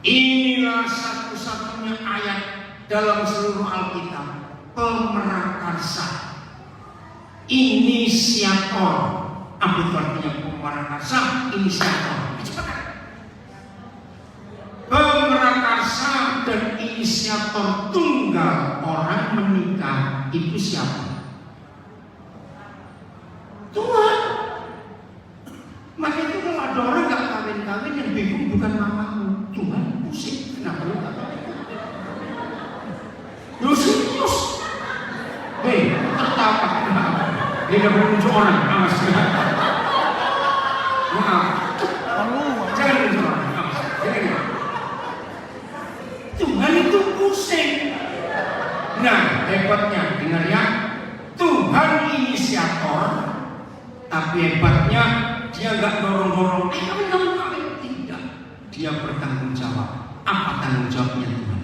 inilah satu-satunya ayat dalam seluruh Alkitab, pemerakarsa, inisiator. Apa itu artinya pemerakarsa? Inisiator. Pemerakarsa dan inisiator tunggal orang menikah itu siapa? Tuhan. Maka itu kalau ada orang gak kawin-kawin yang bingung bukan mamamu, Tuhan pusing. Kenapa lu gak kawin? Lu serius? Hei, tertawa. Dia gak menunjuk orang. Awas. Maaf. Jangan menunjuk orang. Awas. Jangan. Tuhan itu pusing. Nah, hebatnya, dengar ya. Tuhan inisiator, tapi hebatnya dia nggak dorong-dorong. Kawin. Tidak. Dia bertanggung jawab. Apa tanggung jawabnya Tuhan?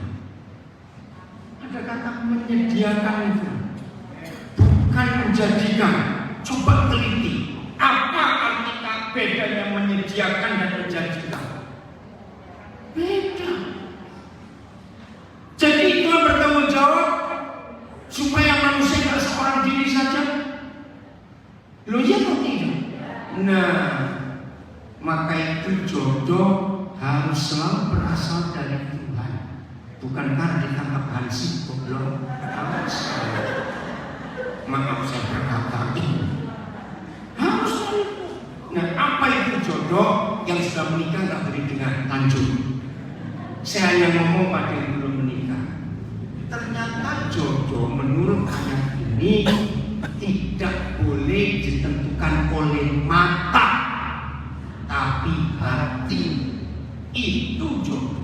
Ada kata menyediakan itu, bukan menjadikan. Coba teliti. Apa arti bedanya menyediakan dan menjadikan? Beda. Jadi Tuhan bertanggung jawab supaya manusia tidak seorang diri saja. Loh ya kok tidak? Nah, maka itu jodoh harus selalu berasal dari Tuhan, bukan karena ditangkap Hansi goblok. Maaf saya berkata ini harus dari Tuhan. Nah, apa itu jodoh? Yang sudah menikah nggak boleh dengar, lanjut. Saya hanya ngomong pada yang belum menikah. Ternyata jodoh menurut ayat ini tidak boleh ditentukan oleh mata, tapi hati. Itu jodoh.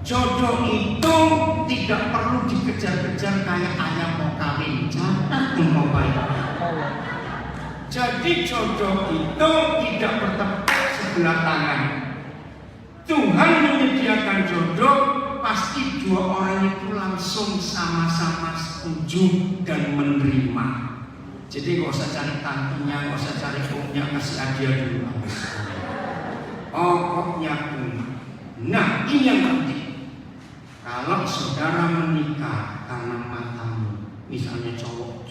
Jodoh itu tidak perlu dikejar-kejar kayak ayam mau kawin, jangan mau baik. Jadi jodoh itu tidak bertepuk sebelah tangan. Tuhan menyediakan jodoh, pasti dua orang itu langsung sama-sama setuju dan menerima. Jadi gak usah cari tantinya, gak usah cari omnya, kasih hadiah dulu. Pokoknya nah, ini yang penting. Kalau saudara menikah karena matamu, misalnya cowok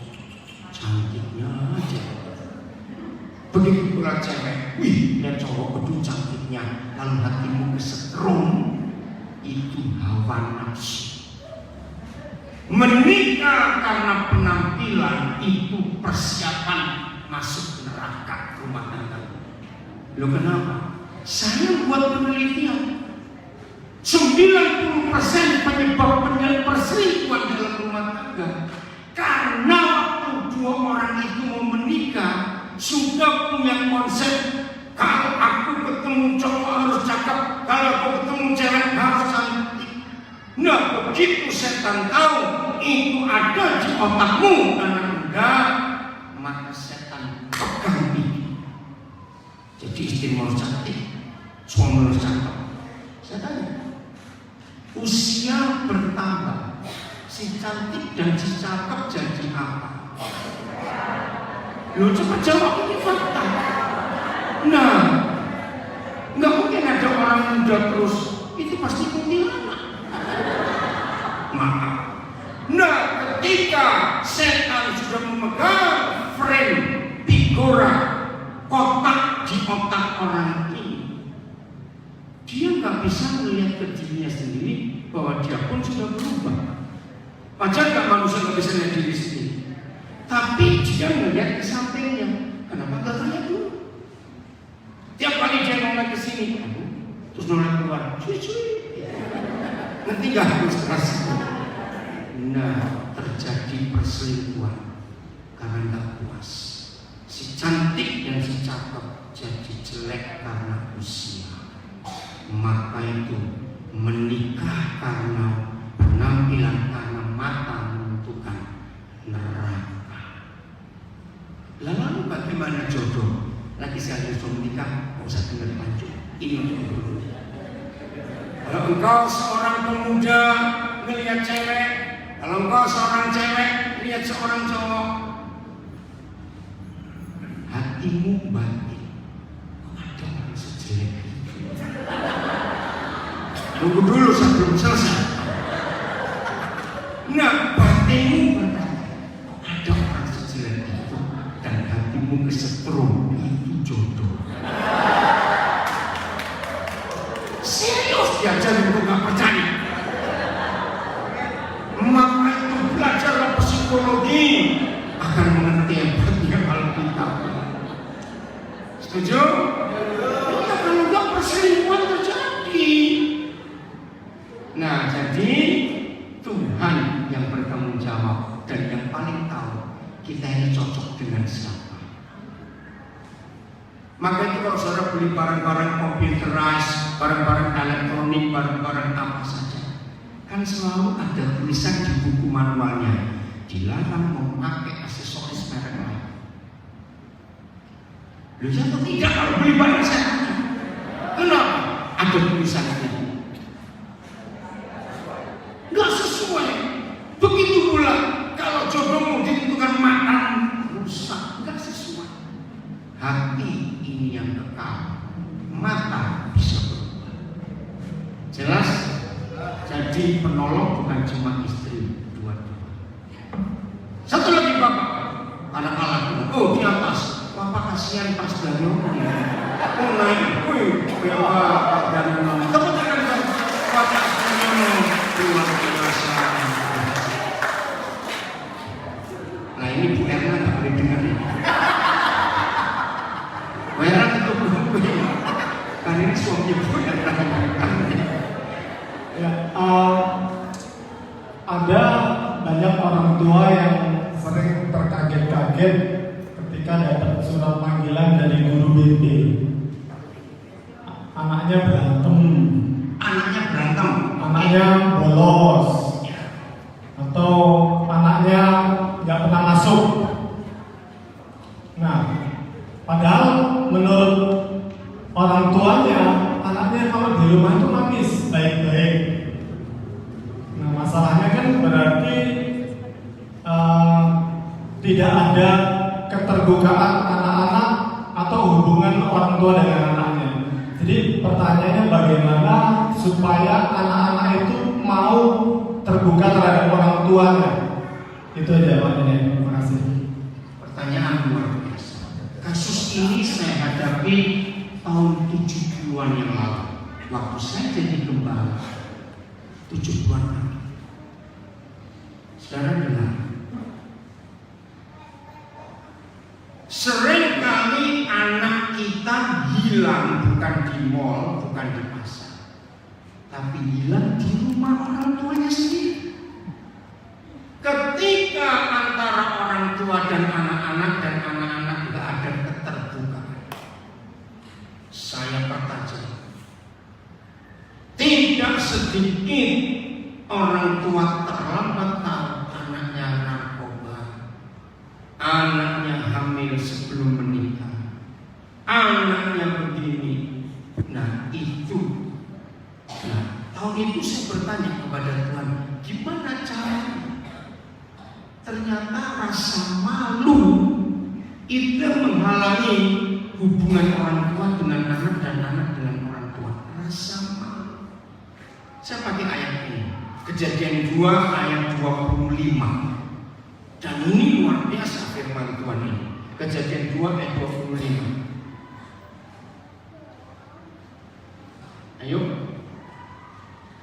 Begitu pula cewek, wih, lihat cowok begitu cantiknya, lalu hatimu kesetrum, itu hawa nafsu. Menikah karena penampilan itu persiapan masuk neraka rumah tangga. Loh kenapa? Saya buat penelitian. 90% penyebab perselingkuhan dalam rumah tangga karena waktu dua orang itu mau menikah sudah punya konsep, kalau aku ketemu cowok harus cakep, kalau aku ketemu cewek harus cantik. Nah, begitu setan tahu itu ada di otakmu dan enggak, maka setan pegang itu. Jadi istri harus cantik, suami harus cakep. Saya tanya, usia bertambah, si cantik dan si cakep jadi apa? Lo cepat jawab, ini fakta. Nah, nggak mungkin ada orang muda terus, itu pasti kuntilanak. Maaf. Nah, ketika setan sudah memegang frame figura kotak di otak orang ini, dia nggak bisa melihat ke dirinya sendiri bahwa dia pun sudah berubah. Wajar nggak manusia nggak bisa lihat diri sendiri? Tapi dia melihat ke sampingnya. Kenapa nggak tanya dulu? Tiap kali dia noleh ke sini, terus noleh keluar, cuy. Nanti nggak harus keras. Nah, terjadi perselingkuhan karena nggak puas. Si cantik dan si cakep jadi jelek karena usia. Maka itu menikah karena penampilan, karena mata menentukan neraka. Lalu bagaimana jodoh? Lagi sekali sudah menikah, nggak usah tinggal lanjut. Ini untuk dulu. Kalau engkau seorang pemuda melihat cewek, kalau engkau seorang cewek lihat seorang cowok, hatimu batin. Ada orang sejelek itu. Tunggu dulu sebelum selesai. Nah, batinmu berkata, ada orang sejelek itu dan hatimu kesetrum, itu jodoh. Serius diajarin kok nggak percaya. Maka itu belajarlah psikologi akan mengerti hebatnya Alkitab. Setuju? Ya, kalau nggak perselingkuhan terjadi. Nah, jadi Tuhan yang bertanggung jawab dan yang paling tahu kita ini cocok dengan siapa. Maka itu kalau saudara beli barang-barang computerized, barang-barang elektronik, barang-barang apa saja, kan selalu ada tulisan di buku manualnya, dilarang memakai aksesoris merek lain. Loh, ya atau tidak kalau beli barang saya? Kenapa? Ada tulisannya. Nggak sesuai. Begitu pula kalau jodohmu ditentukan makan, rusak, nggak sesuai. Hati ini yang kekal, mata bisa berubah. Jelas? Jadi penolong bukan cuma istri, dua-dua. Satu lagi bapak, anak-anak, oh di atas, bapak kasihan pas danaunya. Oh naik, wih, bapak danau. Tepuk tangan dong, bapak danau luar biasa. Nah ini Bu Erna nggak boleh dengar ya. Bu Erna itu belum karena ini suaminya Bu Erna. Ya, ada banyak orang tua yang sering terkaget-kaget ketika dapat surat panggilan dari guru BB. Anaknya berantem, anaknya bolos, atau anaknya nggak pernah masuk. Nah, padahal menurut orang tuanya, anaknya kalau di rumah itu nangis baik-baik. Nah, masalahnya kan berarti tidak ada keterbukaan anak-anak atau hubungan orang tua dengan anaknya. Jadi pertanyaannya bagaimana supaya anak-anak itu mau terbuka terhadap orang tuanya? Itu aja Pak. Terima kasih. Pertanyaan luar biasa. Kasus ini saya hadapi tahun 70-an yang lalu. Waktu saya jadi gembala 70-an lagi. Saudara dengar, sering kali anak kita hilang bukan di mall, bukan di pasar, tapi hilang di rumah orang tuanya sendiri. Ketika antara orang tua dan anak-anak tidak ada keterbukaan, saya pertajam, tidak sedikit orang tua terlambat tahu anaknya narkoba, anaknya hamil sebelum menikah, anaknya begini. Nah itu, tahun itu saya bertanya kepada Tuhan, gimana caranya? Ternyata rasa malu itu menghalangi hubungan orang tua dengan anak dan anak dengan orang tua. Rasa malu. Saya pakai ayat ini, Kejadian 2 ayat 25. Dan ini luar biasa firman Tuhan ini. Kejadian 2 ayat 25. Ayo,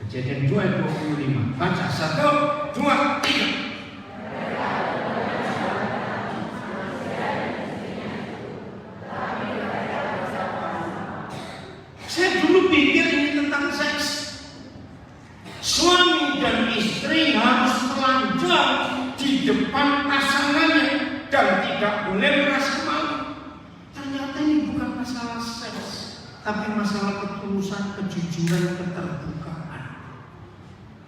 Kejadian 2 ayat 25. Baca 1, 2, 3. Saya dulu pikir ini tentang seks. Suami dan istri harus telanjang di depan pasangannya dan tidak boleh merasa malu. Ternyata ini bukan masalah seks, tapi masalah ketulusan, kejujuran, keterbukaan.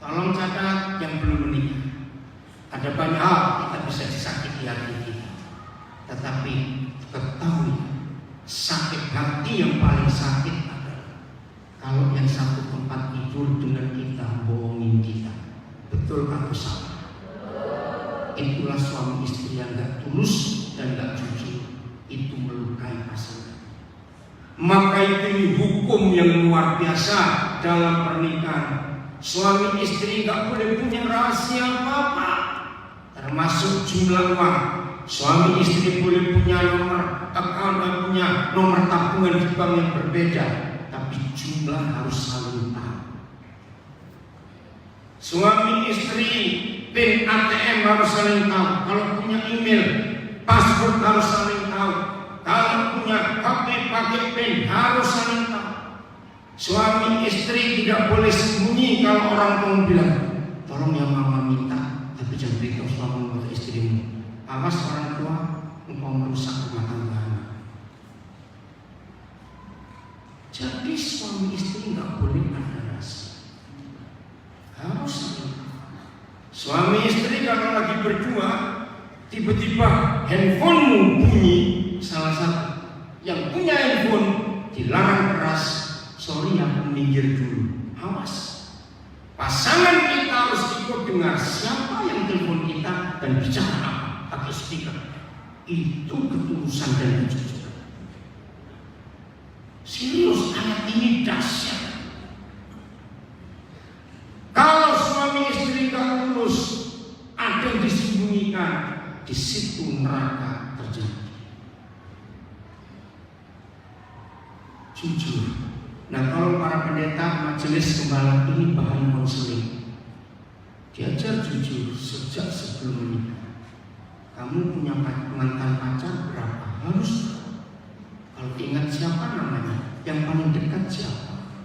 Tolong catat yang belum menikah. Ada banyak hal kita bisa disakiti hati kita, tetapi ketahui sakit hati yang paling sakit kalau yang satu tempat tidur dengan kita bohongin kita. Betul atau salah? Itulah suami istri yang gak tulus dan gak jujur. Itu melukai pasangan. Maka itu hukum yang luar biasa dalam pernikahan. Suami istri gak boleh punya rahasia apa-apa, termasuk jumlah uang. Suami istri boleh punya nomor account dan punya nomor tabungan di bank yang berbeda, tapi jumlah harus saling tahu. Suami istri PIN ATM harus saling tahu. Kalau punya email, password harus saling tahu. Kalau punya HP pakai PIN harus saling tahu. Suami istri tidak boleh sembunyi. Kalau orang tua bilang, tolong ya mama minta, tapi jangan beritahu suami atau istrimu. Awas orang tua, engkau merusak rumah tangga. Jadi suami istri nggak boleh ada rasa. Harus suami istri kalau lagi berdua, tiba-tiba handphonemu bunyi, salah satu yang punya handphone dilarang keras, sorry aku minggir dulu. Awas. Pasangan kita harus ikut dengar siapa yang telepon kita dan bicara apa pakai speaker. Itu ketulusan dan kejujuran. Serius, ayat ini dahsyat. Kalau suami istri tak tulus, ada yang disembunyikan, di situ neraka terjadi. Jujur. Nah, kalau para pendeta majelis gembala ini bahan konseling, diajar jujur sejak sebelum menikah. Kamu punya mantan pacar berapa? Harus. Kalau ingat siapa namanya, yang paling dekat siapa,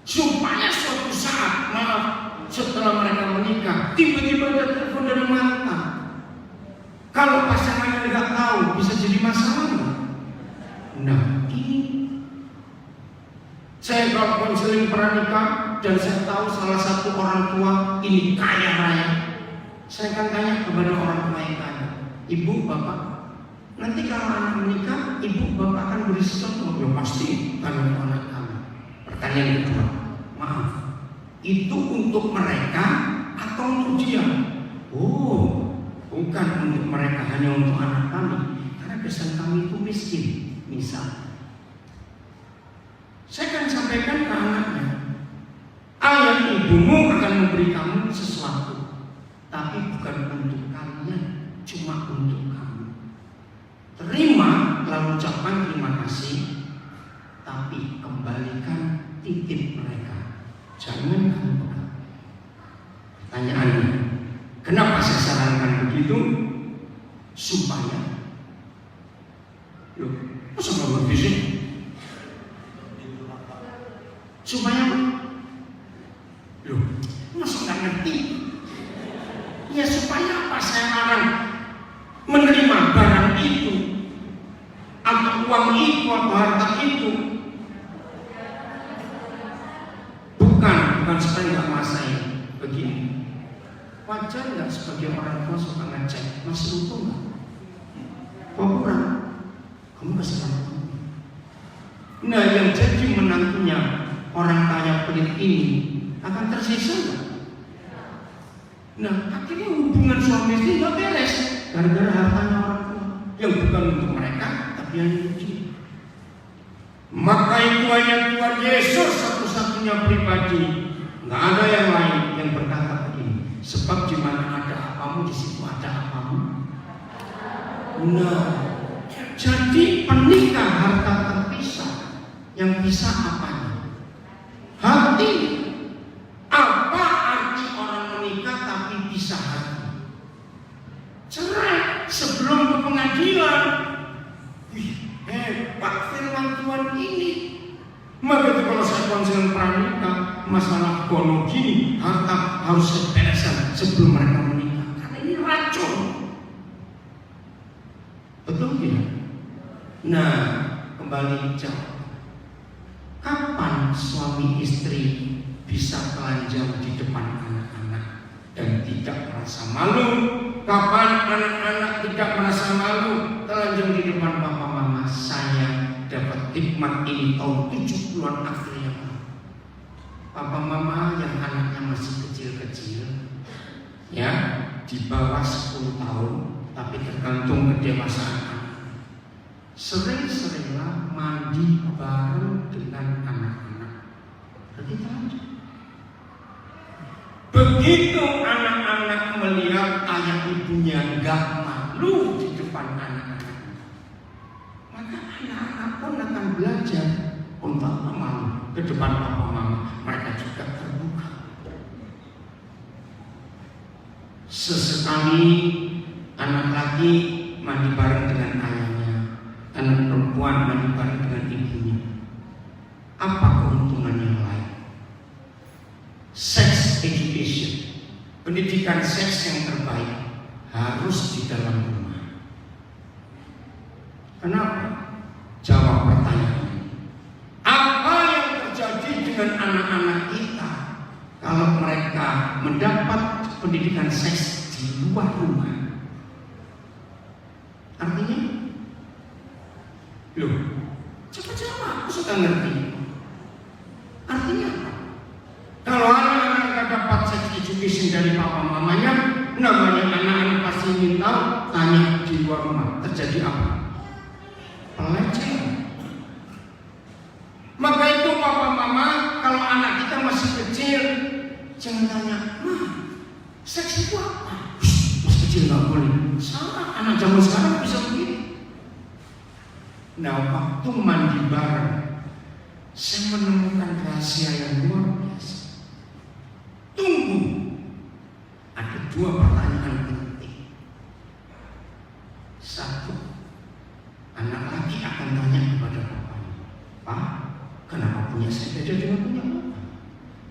supaya suatu saat, maaf, setelah mereka menikah, tiba-tiba ada telepon dari mantan. Kalau pasangannya nggak tahu, bisa jadi masalah. Nah, ini saya kalau konseling pranikah dan saya tahu salah satu orang tua ini kaya raya, saya akan tanya kepada orang tua yang kaya, ibu, bapak, nanti kalau anak menikah, ibu bapak akan beri sesuatu? Ya pasti, karena anak kamu. Pertanyaan kedua, maaf, itu untuk mereka atau untuk dia? Oh, bukan untuk mereka, hanya untuk anak kami. Karena kesan kami itu miskin, misal. Saya akan sampaikan ke anaknya, ayah ibumu akan memberi kamu sesuatu, tapi bukan untuk kalian, cuma untuk kamu. Terima, lalu kasih, tapi kembalikan titip mereka. Jangan kamu pegang. Pertanyaannya, kenapa saya sarankan begitu? Supaya, masa nggak berbisik? Supaya apa? Masa nggak ngerti? Ya supaya apa saya larang menerima barang itu atau uang itu atau harta itu? Bukan supaya nggak masai begini. Wajar nggak sebagai orang tua suka ngecek masih utuh nggak? Kok kurang? Kamu kasih waktu. Nah, yang jadi menantunya orang kaya pelit ini akan tersisa nggak? Nah, akhirnya hubungan suami istri nggak beres gara-gara hartanya orang tua yang bukan untuk mereka tapi yang untuk dia. Maka itu hanya Tuhan Yesus satu-satunya pribadi, nggak ada yang lain yang berkata begini. Sebab di mana ada apamu di situ ada apamu. Nah, jadi penikah harta terpisah, yang bisa apanya? Hati. Apa arti orang menikah tapi bisa hati? Cerai sebelum ke pengadilan. Wih, hebat firman Tuhan ini. Maka itu kalau saya konsen pranikah, masalah gono gini, harta harus dibereskan sebelum mereka menikah. Karena ini racun. Betul tidak? Nah, kembali jawab. Kapan suami istri bisa telanjang di depan anak-anak dan tidak merasa malu? Kapan anak-anak tidak merasa malu telanjang di depan papa mama? Saya dapat hikmat ini tahun 70-an akhir yang lalu. Papa mama yang anaknya masih kecil-kecil, ya, di bawah 10 tahun, tapi tergantung kedewasaan anak. Sering-seringlah mandi bareng dengan anak-anak. Berarti telanjang. Begitu anak-anak melihat ayah ibunya enggak malu di depan anak-anak, maka anak-anak pun akan belajar untuk malu ke depan papa mama. Mereka juga terbuka. Sesekali anak laki mandi bareng dengan ayahnya, anak perempuan mandi bareng dengan ibunya. Apa keuntungan yang lain? Sex education, pendidikan seks yang terbaik harus di dalam rumah. Kenapa? Jawab pertanyaan ini. Apa yang terjadi dengan anak-anak kita kalau mereka mendapat pendidikan seks di luar rumah? Artinya, coba aku suka ngerti. Artinya apa? Kalau anak-anak gak dapat sex education dari papa mamanya, namanya anak-anak pasti ingin tahu, tanya di luar rumah terjadi apa? Pelecehan. Maka itu papa mama, kalau anak kita masih kecil, jangan tanya, seks itu apa? Masih kecil gak boleh. Salah, anak zaman sekarang bisa begini. Nah, waktu mandi bareng, saya menemukan rahasia yang luar biasa. Tunggu, ada 2 pertanyaan penting. 1, anak laki akan tanya kepada bapaknya, Pak, kenapa punya saya beda dengan punya bapak?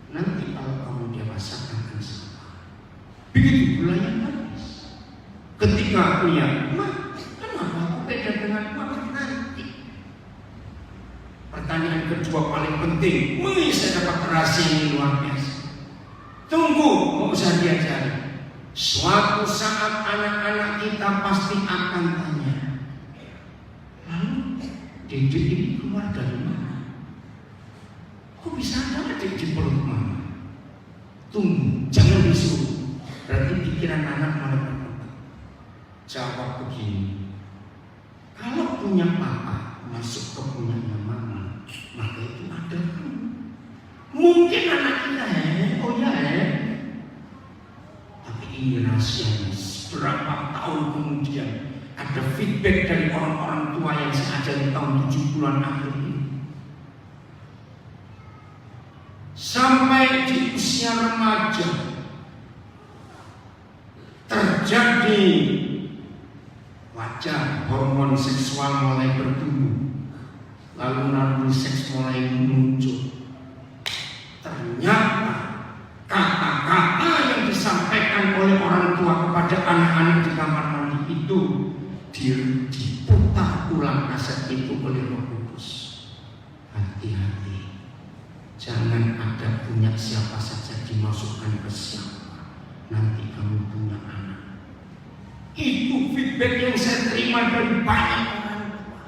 Nanti kalau kamu dewasa akan sama. Begitu pula yang gadis. Ketika lihat, kenapa aku beda dengan bapak? Nanti. Pertanyaan kedua paling penting, saya dapat rahasia yang luar biasa. Tunggu, mau usah diajari. Suatu saat anak-anak kita pasti akan tanya, lalu Dedek ini keluar dari mana? Kok bisa ada adik di perut mama? Tunggu, jangan disuruh. Berarti pikiran anak malah berkembang. Jawab begini, kalau punya papa masuk ke punyanya mama, maka itu ada kamu. Mungkin anak kita tapi ini rahasianya. Berapa tahun kemudian ada feedback dari orang-orang tua yang saya ajari tahun 70-an akhir ini. Sampai di usia remaja terjadi wajar hormon seksual mulai bertumbuh, lalu naluri seks mulai muncul. Ternyata kata-kata yang disampaikan oleh orang tua kepada anak-anak di kamar mandi itu diputar ulang kaset itu oleh Roh Kudus. Hati-hati, jangan ada punya siapa saja dimasukkan ke siapa, nanti kamu punya anak. Itu feedback yang saya terima dari banyak orang tua.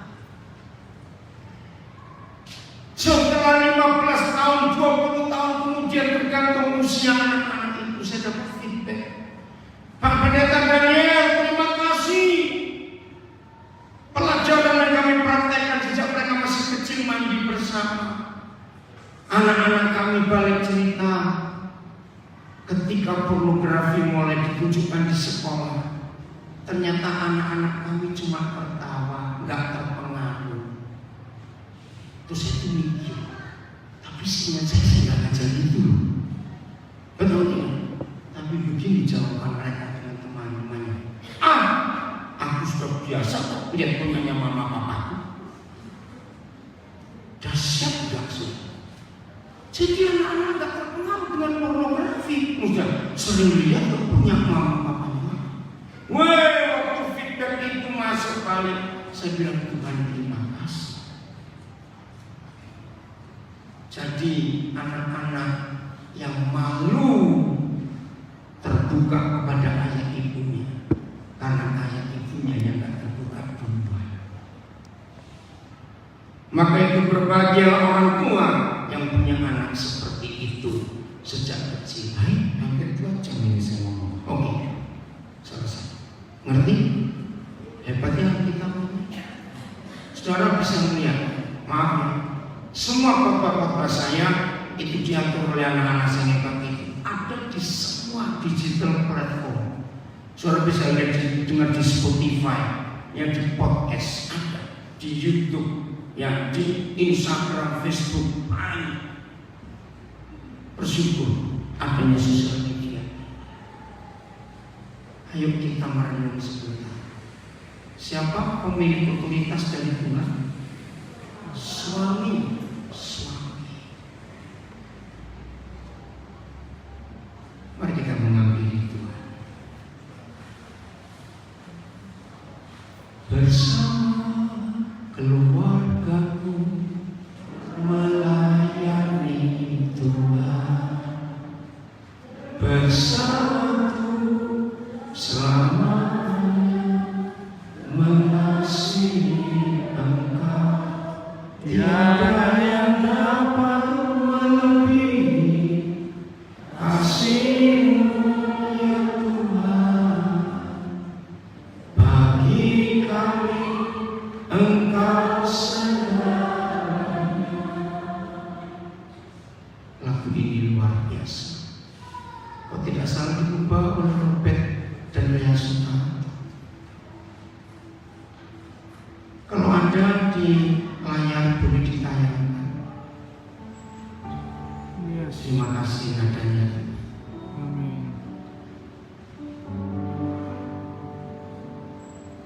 Setelah 15 tahun, 20 tahun kemudian tergantung usia anak-anak itu, saya dapat feedback. Pak Pendeta Daniel, terima kasih. Pelajaran yang kami praktekkan sejak mereka masih kecil mandi bersama. Anak-anak kami balik cerita ketika pornografi mulai ditunjukkan di sekolah. Ternyata anak-anak kami cuma tertawa, nggak terpengaruh. Terus saya tuh mikir, tapi sebenarnya saya nggak ngajar itu. Betul tidak? Tapi begini jawaban mereka dengan teman-temannya. Aku sudah biasa lihat punyanya mama papaku. Dahsyat nggak sih? Jadi anak-anak nggak terpengaruh dengan pornografi. Mudah sering lihat punya mama papanya. Wah, waktu feedback itu masuk balik, saya bilang Tuhan terima kasih. Jadi anak-anak yang malu terbuka kepada ayah ibunya karena ayah ibunya yang nggak terbuka duluan. Maka itu berbahagia orang tua yang punya anak seperti itu sejak kecil. Hai, hampir 2 jam ini saya ngomong. Oke, selesai. Ngerti? Hebatnya kita punya. Saudara bisa melihat, maaf ya, semua khotbah-khotbah saya itu diatur oleh anak-anak saya hebat itu. Ada di semua digital platform. Saudara bisa lihat dengar di Spotify, yang di podcast ada, di YouTube, yang di Instagram, Facebook, bersyukur adanya sosial media. Ayo kita merenung sebentar. Siapa pemilik otoritas dari Tuhan? Suami. Mari kita mengambil Tuhan bersama keluargaku melayani Tuhan, bersamaku selamanya mengasihi Engkau. Tiada yang dapat melebihi kasih-Mu ya Tuhan. Bagi kami Engkau segalanya. Lagu ini luar biasa. Kok tidak salah diubah oleh Robert dan Lea Sutanto. Kalau ada di layar boleh ditayangkan. Terima kasih nadanya.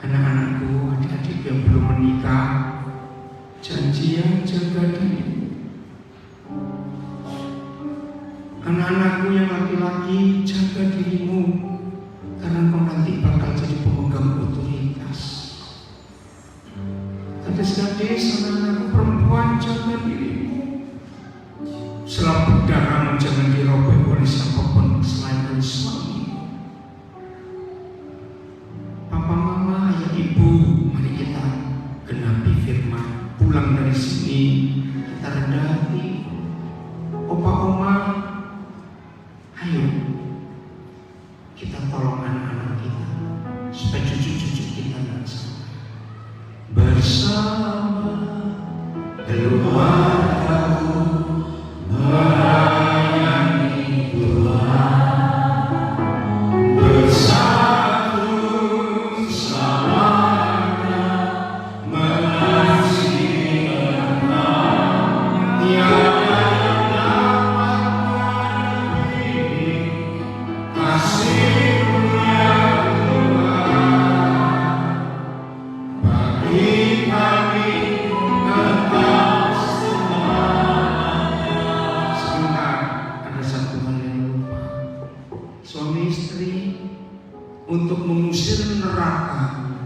Anak-anakku, adik-adik yang belum menikah, janjian jaga diri. Anak-anakku yang laki-laki, jaga dirimu, karena kau nanti bakal jadi pemegang otoritas. Gadis-gadis, anak-anakku perempuan, jaga dirimu. Selaput darahmu jangan dirobek oleh siapapun selain oleh suami. Papa, mama, ayah, ibu, mari kita genapi firman. Pulang dari sini kita rendah hati. Opa, oma, ayo kita tolong anak-anak kita supaya cucu-cucu kita nggak salah. Bersama keluargaku melayani Tuhan, bersatu selama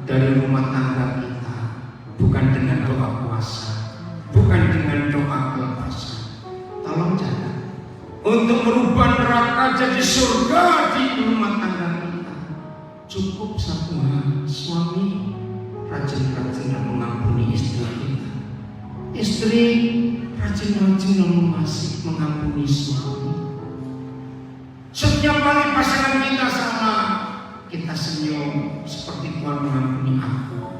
dari rumah tangga kita, bukan dengan doa puasa, bukan dengan doa kelepasan. Tolong jaga untuk merubah neraka jadi surga di rumah tangga kita. Cukup satu hal, suami rajin-rajin mengampuni istri kita, istri rajin-rajin mengampuni suami. Setiap kali pasangan kita salah, kita senyum seperti Tuhan mengampuni aku.